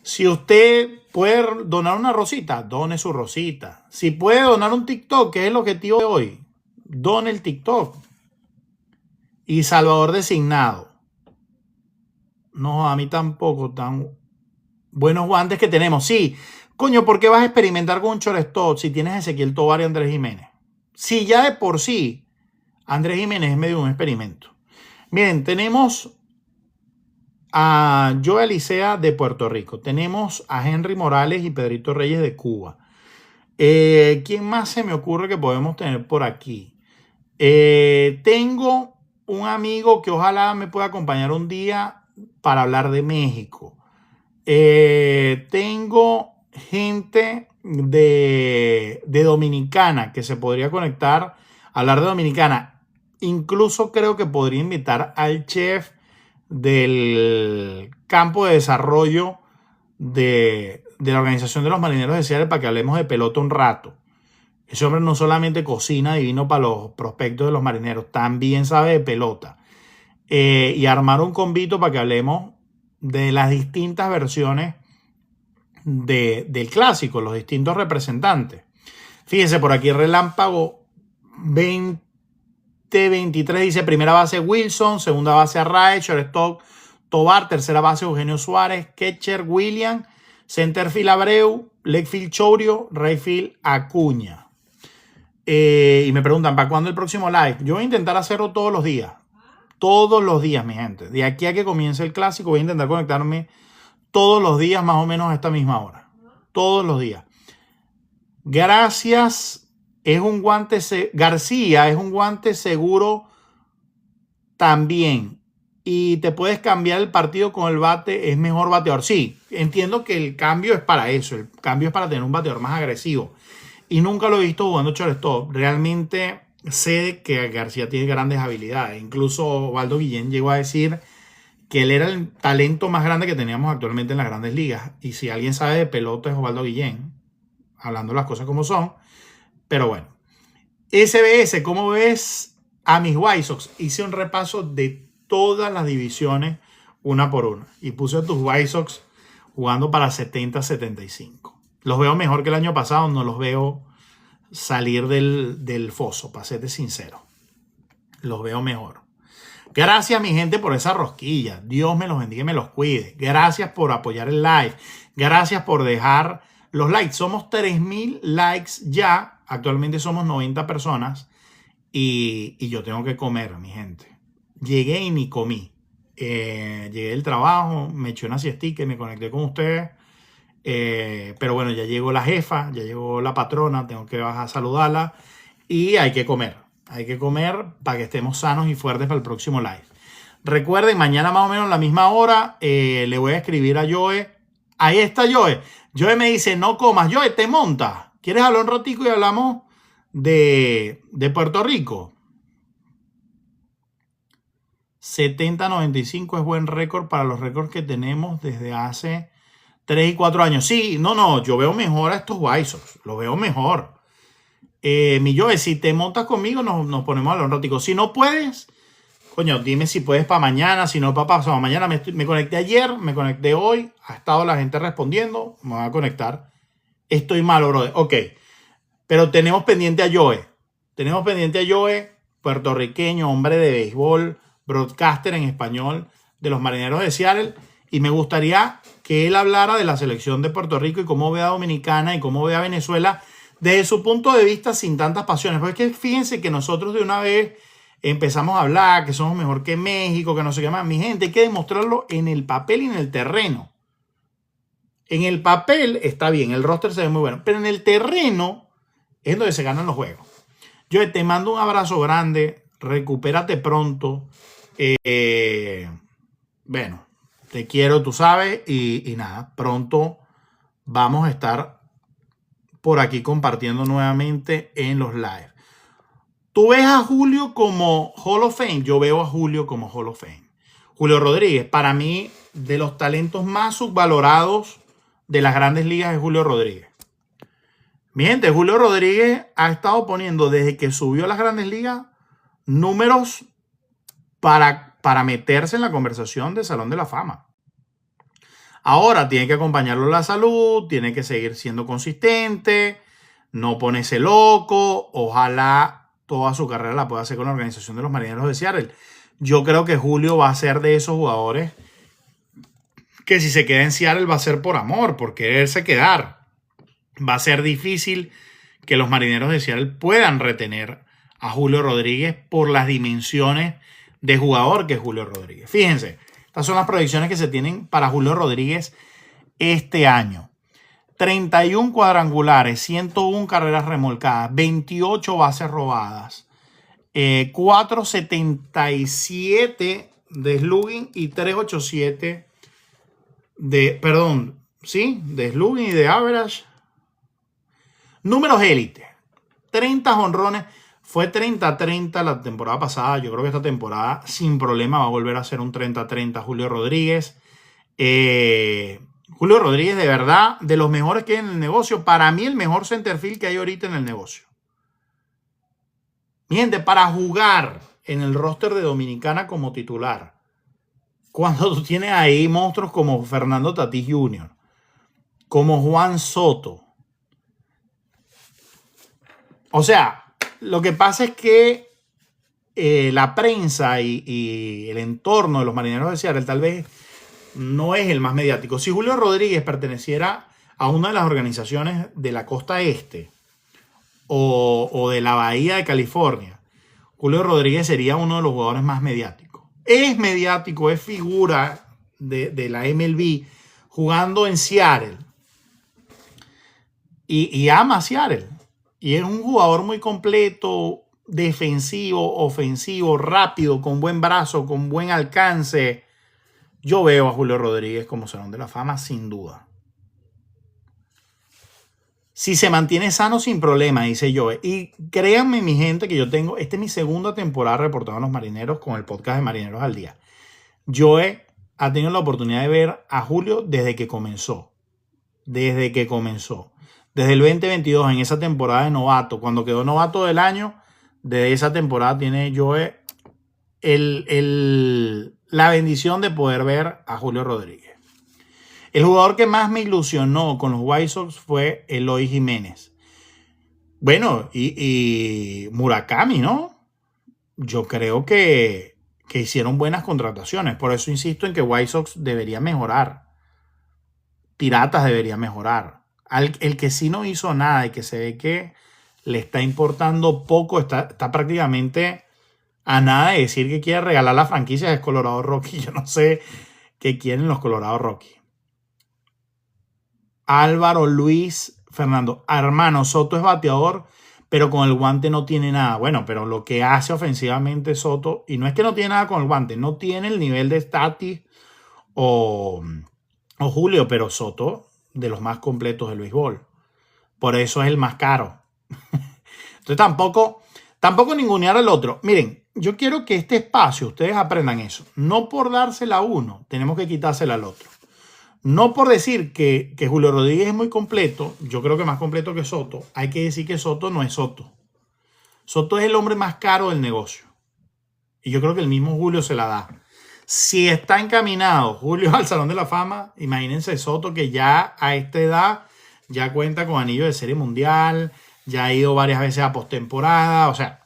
Si usted puede donar una rosita, done su rosita. Si puede donar un TikTok, que es el objetivo de hoy, done el TikTok. Y Salvador designado. No, a mí tampoco tan buenos guantes que tenemos. Sí, coño, ¿por qué vas a experimentar con un shortstop si tienes a Ezequiel Tovar y Andrés Jiménez? Si ya de por sí Andrés Jiménez es medio un experimento. Miren, tenemos a Joe Alicea de Puerto Rico. Tenemos a Henry Morales y Pedrito Reyes de Cuba. ¿Quién más se me ocurre que podemos tener por aquí? Tengo un amigo que ojalá me pueda acompañar un día para hablar de México. Tengo gente de Dominicana que se podría conectar a hablar de Dominicana. Incluso creo que podría invitar al chef del campo de desarrollo de la Organización de los Marineros de Seattle para que hablemos de pelota un rato. Ese hombre no solamente cocina divino para los prospectos de los marineros, también sabe de pelota. Y armar un convito para que hablemos de las distintas versiones del clásico, los distintos representantes. Fíjense, por aquí Relámpago 2023 dice primera base Wilson, segunda base Arraez, shortstop Tovar, tercera base Eugenio Suárez, catcher William, center field Abreu, left field Chourio, right field Acuña. Y me preguntan, ¿para cuándo el próximo live? Yo voy a intentar hacerlo todos los días. Todos los días, mi gente. De aquí a que comience el clásico voy a intentar conectarme todos los días más o menos a esta misma hora. Todos los días. Gracias. Es un guante. García es un guante seguro también. Y te puedes cambiar el partido con el bate. Es mejor bateador. Sí, entiendo que el cambio es para eso. El cambio es para tener un bateador más agresivo. Y nunca lo he visto jugando shortstop. Realmente sé que García tiene grandes habilidades. Incluso Osvaldo Guillén llegó a decir que él era el talento más grande que teníamos actualmente en las grandes ligas. Y si alguien sabe de pelota es Osvaldo Guillén, hablando las cosas como son. Pero bueno, SBS, ¿cómo ves a mis White Sox? Hice un repaso de todas las divisiones una por una. Y puse a tus White Sox jugando para 70-75. Los veo mejor que el año pasado, no los veo salir del foso, para serte sincero. Los veo mejor. Gracias, mi gente, por esa rosquilla. Dios me los bendiga y me los cuide. Gracias por apoyar el live. Gracias por dejar los likes. Somos 3,000 likes ya. Actualmente somos 90 personas. Y yo tengo que comer, mi gente. Llegué y ni comí. Llegué del trabajo, me eché una siestica y me conecté con ustedes. Pero bueno, ya llegó la jefa, ya llegó la patrona. Tengo que bajar a saludarla. Y hay que comer. Hay que comer para que estemos sanos y fuertes para el próximo live. Recuerden, mañana más o menos a la misma hora le voy a escribir a Joe. Ahí está Joe. Joe me dice, no comas. Joe, te montas. ¿Quieres hablar un ratico y hablamos de Puerto Rico? 70-95 es buen récord para los récords que tenemos desde hace 3 y 4 años. Sí, no, yo veo mejor a estos White Sox. Lo veo mejor. Mi Joe, si te montas conmigo, nos ponemos a hablar un ratico. Si no puedes, coño, dime si puedes para mañana, si no para pasado mañana. Me conecté ayer, me conecté hoy, ha estado la gente respondiendo, me voy a conectar. Estoy malo, brother. Ok, pero tenemos pendiente a Joe. Tenemos pendiente a Joe, puertorriqueño, hombre de béisbol, broadcaster en español de los Marineros de Seattle. Y me gustaría que él hablara de la selección de Puerto Rico y cómo ve a Dominicana y cómo ve a Venezuela desde su punto de vista sin tantas pasiones. Porque es que fíjense que nosotros de una vez empezamos a hablar que somos mejor que México, que no sé qué más. Mi gente, hay que demostrarlo en el papel y en el terreno. En el papel está bien, el roster se ve muy bueno, pero en el terreno es donde se ganan los juegos. Yo te mando un abrazo grande, recupérate pronto. Bueno, te quiero, tú sabes, y nada, pronto vamos a estar por aquí compartiendo nuevamente en los live. ¿Tú ves a Julio como Hall of Fame? Yo veo a Julio como Hall of Fame. Julio Rodríguez, para mí, de los talentos más subvalorados de las grandes ligas es Julio Rodríguez. Mi gente, Julio Rodríguez ha estado poniendo desde que subió a las grandes ligas números para meterse en la conversación del Salón de la Fama. Ahora tiene que acompañarlo la salud, tiene que seguir siendo consistente, no ponerse loco. Ojalá toda su carrera la pueda hacer con la organización de los Marineros de Seattle. Yo creo que Julio va a ser de esos jugadores que si se queda en Seattle va a ser por amor, por quererse quedar. Va a ser difícil que los Marineros de Seattle puedan retener a Julio Rodríguez por las dimensiones de jugador que es Julio Rodríguez. Fíjense. Estas son las proyecciones que se tienen para Julio Rodríguez este año. 31 cuadrangulares, 101 carreras remolcadas, 28 bases robadas, 4.77 de slugging y 3.87 de slugging y de average. Números élite. 30 jonrones. Fue 30-30 la temporada pasada. Yo creo que esta temporada sin problema va a volver a ser un 30-30 Julio Rodríguez. Julio Rodríguez, de verdad, de los mejores que hay en el negocio. Para mí, el mejor centerfield que hay ahorita en el negocio. Mi gente, para jugar en el roster de Dominicana como titular, cuando tú tienes ahí monstruos como Fernando Tatis Jr., como Juan Soto. O sea, lo que pasa es que la prensa y el entorno de los Marineros de Seattle tal vez no es el más mediático. Si Julio Rodríguez perteneciera a una de las organizaciones de la costa este o de la Bahía de California, Julio Rodríguez sería uno de los jugadores más mediáticos. Es mediático, es figura de la MLB jugando en Seattle y ama a Seattle. Y es un jugador muy completo, defensivo, ofensivo, rápido, con buen brazo, con buen alcance. Yo veo a Julio Rodríguez como Salón de la Fama, sin duda. Si se mantiene sano, sin problema, dice Joe. Y créanme, mi gente, que yo tengo... Esta es mi segunda temporada reportando a los Marineros con el podcast de Marineros al Día. Joe ha tenido la oportunidad de ver a Julio desde que comenzó. Desde el 2022, en esa temporada de novato, cuando quedó novato del año, desde esa temporada tiene Joe la bendición de poder ver a Julio Rodríguez. El jugador que más me ilusionó con los White Sox fue Eloy Jiménez. Bueno, y Murakami, ¿no? Yo creo que hicieron buenas contrataciones. Por eso insisto en que White Sox debería mejorar. Piratas debería mejorar. El que sí no hizo nada y que se ve que le está importando poco, está prácticamente a nada de decir que quiere regalar la franquicia es Colorado Rocky. Yo no sé qué quieren los Colorado Rocky. Álvaro Luis Fernando. Hermano, Soto es bateador, pero con el guante no tiene nada. Bueno, pero lo que hace ofensivamente Soto, y no es que no tiene nada con el guante, no tiene el nivel de Tatis o Julio, pero Soto, de los más completos del béisbol. Por eso es el más caro. Entonces tampoco ningunear al otro. Miren, yo quiero que este espacio ustedes aprendan eso. No por dársela a uno, tenemos que quitársela al otro. No por decir que Julio Rodríguez es muy completo, yo creo que más completo que Soto, hay que decir que Soto no es Soto. Soto es el hombre más caro del negocio. Y yo creo que el mismo Julio se la da. Si está encaminado Julio al Salón de la Fama, imagínense Soto que ya a esta edad ya cuenta con anillo de Serie Mundial, ya ha ido varias veces a postemporada, o sea,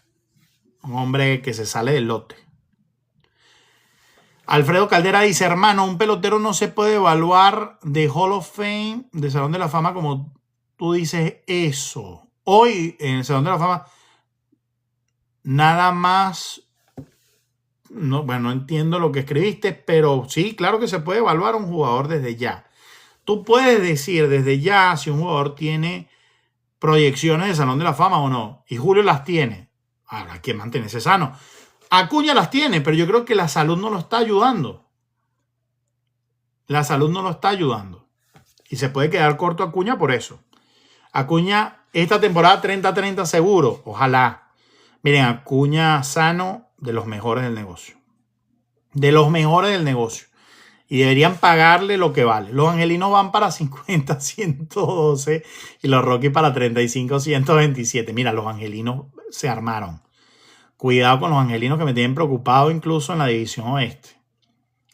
un hombre que se sale del lote. Alfredo Caldera dice, hermano, un pelotero no se puede evaluar de Hall of Fame, de Salón de la Fama, como tú dices eso. Hoy en el Salón de la Fama, nada más, no entiendo lo que escribiste, pero sí, claro que se puede evaluar a un jugador desde ya. Tú puedes decir desde ya si un jugador tiene proyecciones de Salón de la Fama o no, y Julio las tiene. Habrá que mantenerse sano. Acuña las tiene, pero yo creo que la salud no lo está ayudando. La salud no lo está ayudando. Y se puede quedar corto Acuña por eso. Acuña, esta temporada 30-30 seguro. Ojalá. Miren, Acuña sano, de los mejores del negocio. De los mejores del negocio. Y deberían pagarle lo que vale. Los angelinos van para 50-112 y los Rockies para 35-127. Mira, los angelinos se armaron. Cuidado con los angelinos que me tienen preocupado incluso en la división oeste.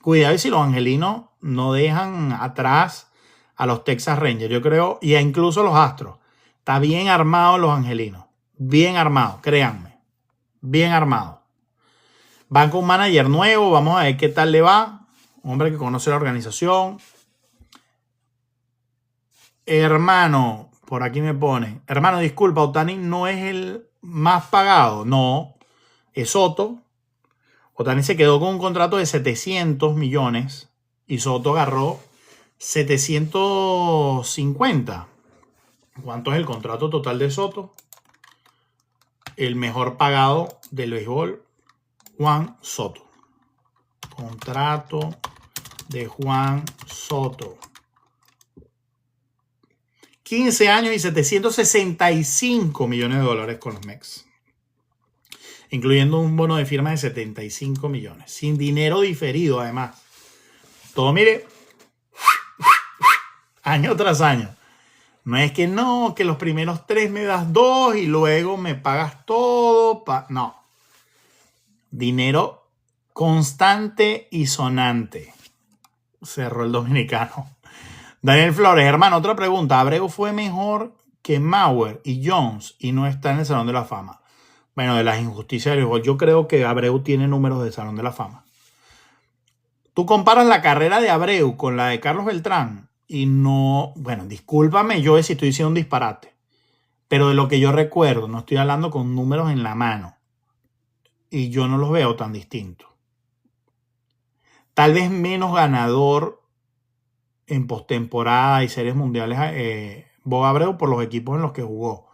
Cuidado y si los angelinos no dejan atrás a los Texas Rangers, yo creo, y incluso los Astros. Está bien armado los angelinos. Bien armado, créanme. Bien armado. Van con un manager nuevo, vamos a ver qué tal le va. Un hombre que conoce la organización. Hermano, por aquí me pone. Hermano, disculpa, Ohtani no es el más pagado. No. Es Soto. Ohtani se quedó con un contrato de 700 millones y Soto agarró 750. ¿Cuánto es el contrato total de Soto? El mejor pagado del béisbol, Juan Soto. Contrato de Juan Soto. 15 años y 765 millones de dólares con los Mex. Incluyendo un bono de firma de 75 millones. Sin dinero diferido, además. Todo, mire, año tras año. No es que no, que los primeros 3 me das 2 y luego me pagas todo. No. Dinero constante y sonante. Cerró el dominicano. Daniel Flores, hermano, otra pregunta. Abreu fue mejor que Mauer y Jones y no está en el Salón de la Fama. Bueno, de las injusticias del béisbol, yo creo que Abreu tiene números de Salón de la Fama. Tú comparas la carrera de Abreu con la de Carlos Beltrán y no, bueno, discúlpame yo si estoy diciendo un disparate, pero de lo que yo recuerdo, no estoy hablando con números en la mano y yo no los veo tan distintos. Tal vez menos ganador en postemporada y series mundiales Bob Abreu por los equipos en los que jugó.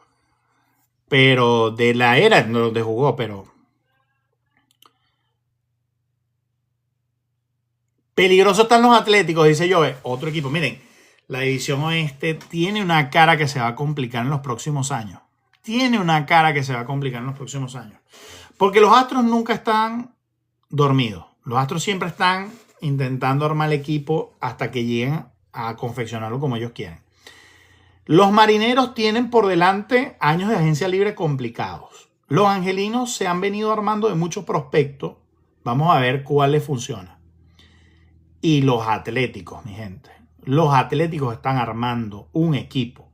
Pero de la era en donde jugó, pero peligroso están los Atléticos, dice yo, otro equipo. Miren, la división oeste tiene una cara que se va a complicar en los próximos años. Tiene una cara que se va a complicar en los próximos años. Porque los Astros nunca están dormidos. Los Astros siempre están intentando armar el equipo hasta que lleguen a confeccionarlo como ellos quieren. Los Marineros tienen por delante años de agencia libre complicados. Los Angelinos se han venido armando de muchos prospectos. Vamos a ver cuál les funciona. Y los Atléticos, mi gente. Los Atléticos están armando un equipo.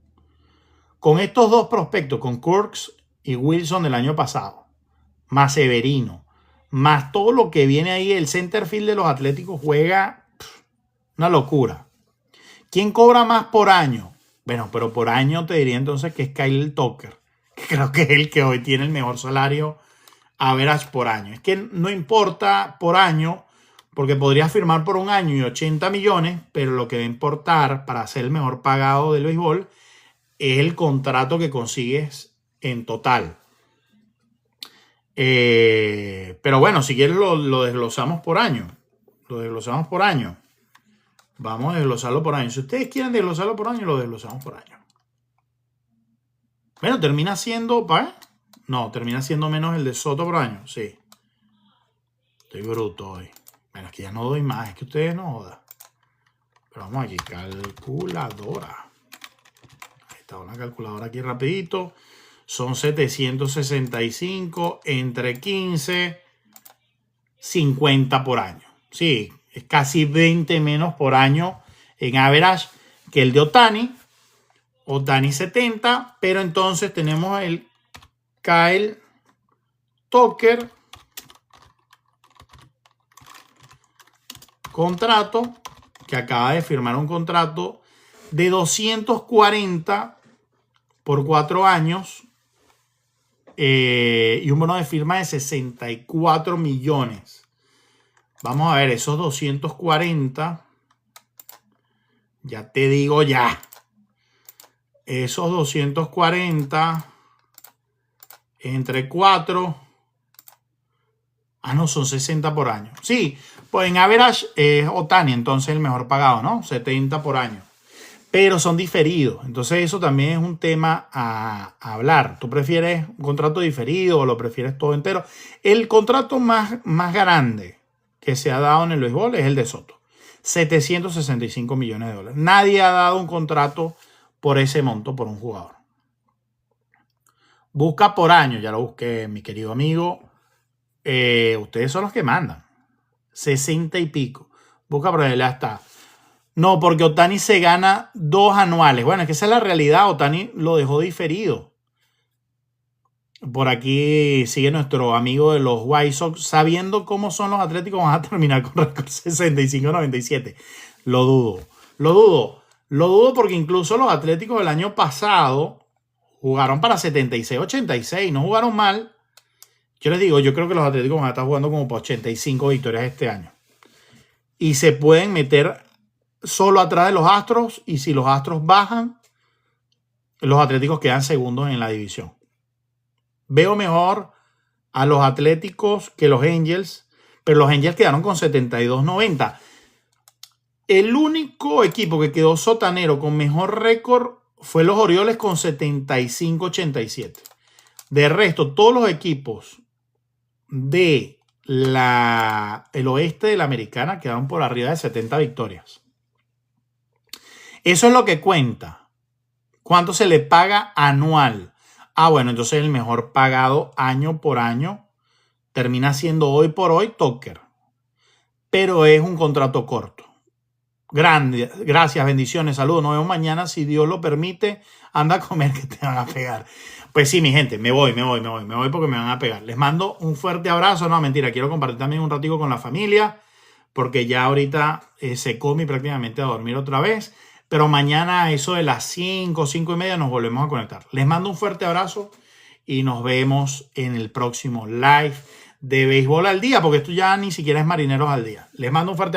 Con estos dos prospectos, con Kurtz y Wilson del año pasado, más Severino, más todo lo que viene ahí, el center field de los Atléticos juega una locura. ¿Quién cobra más por año? Bueno, pero por año te diría entonces que es Kyle Tucker, que creo que es el que hoy tiene el mejor salario average por año. Es que no importa por año, porque podrías firmar por un año y 80 millones, pero lo que va a importar para ser el mejor pagado del béisbol es el contrato que consigues en total. Pero bueno, si quieres lo desglosamos por año. Lo desglosamos por año. Vamos a desglosarlo por año. Si ustedes quieren desglosarlo por año, lo desglosamos por año. Bueno, termina siendo... No, termina siendo menos el de Soto por año. Sí. Estoy bruto hoy. Bueno, es que ya no doy más. Es que ustedes no jodan. Pero vamos aquí. Calculadora. Ahí está una calculadora aquí rapidito. Son 765 entre 15, 50 por año. Sí, es casi 20 menos por año en average que el de Ohtani. Ohtani 70, pero entonces tenemos el Kyle Tucker. Contrato, que acaba de firmar un contrato de 240 por 4 años. Y un bono de firma de 64 millones. Vamos a ver, esos 240. Ya te digo ya. Esos 240 entre 4. No, son 60 por año. Sí, pues en average es Ohtani, entonces el mejor pagado, ¿no? 70 por año. Pero son diferidos. Entonces eso también es un tema a hablar. ¿Tú prefieres un contrato diferido o lo prefieres todo entero? El contrato más grande que se ha dado en el béisbol es el de Soto. 765 millones de dólares. Nadie ha dado un contrato por ese monto por un jugador. Busca por año. Ya lo busqué, mi querido amigo. Ustedes son los que mandan. 60 y pico. Busca por año. Ya está. No, porque Ohtani se gana 2 anuales. Bueno, es que esa es la realidad. Ohtani lo dejó diferido. Por aquí sigue nuestro amigo de los White Sox. Sabiendo cómo son los Atléticos, van a terminar con récord 65-97. Lo dudo. Lo dudo porque incluso los Atléticos del año pasado jugaron para 76-86. No jugaron mal. Yo les digo, yo creo que los Atléticos van a estar jugando como para 85 victorias este año. Y se pueden meter solo atrás de los Astros, y si los Astros bajan, los Atléticos quedan segundos en la división. Veo mejor a los Atléticos que los Angels, pero los Angels quedaron con 72-90. El único equipo que quedó sotanero con mejor récord fue los Orioles con 75-87. De resto, todos los equipos del oeste de la Americana quedaron por arriba de 70 victorias. Eso es lo que cuenta. ¿Cuánto se le paga anual? Bueno, entonces el mejor pagado año por año termina siendo hoy por hoy Tucker. Pero es un contrato corto. Grande. Gracias, bendiciones, saludos. Nos vemos mañana, si Dios lo permite. Anda a comer que te van a pegar. Pues sí, mi gente, me voy porque me van a pegar. Les mando un fuerte abrazo. No, mentira, quiero compartir también un ratico con la familia, porque ya ahorita se come prácticamente a dormir otra vez. Pero mañana a eso de las 5 y media nos volvemos a conectar. Les mando un fuerte abrazo y nos vemos en el próximo live de Béisbol al Día, porque esto ya ni siquiera es Marineros al Día. Les mando un fuerte abrazo.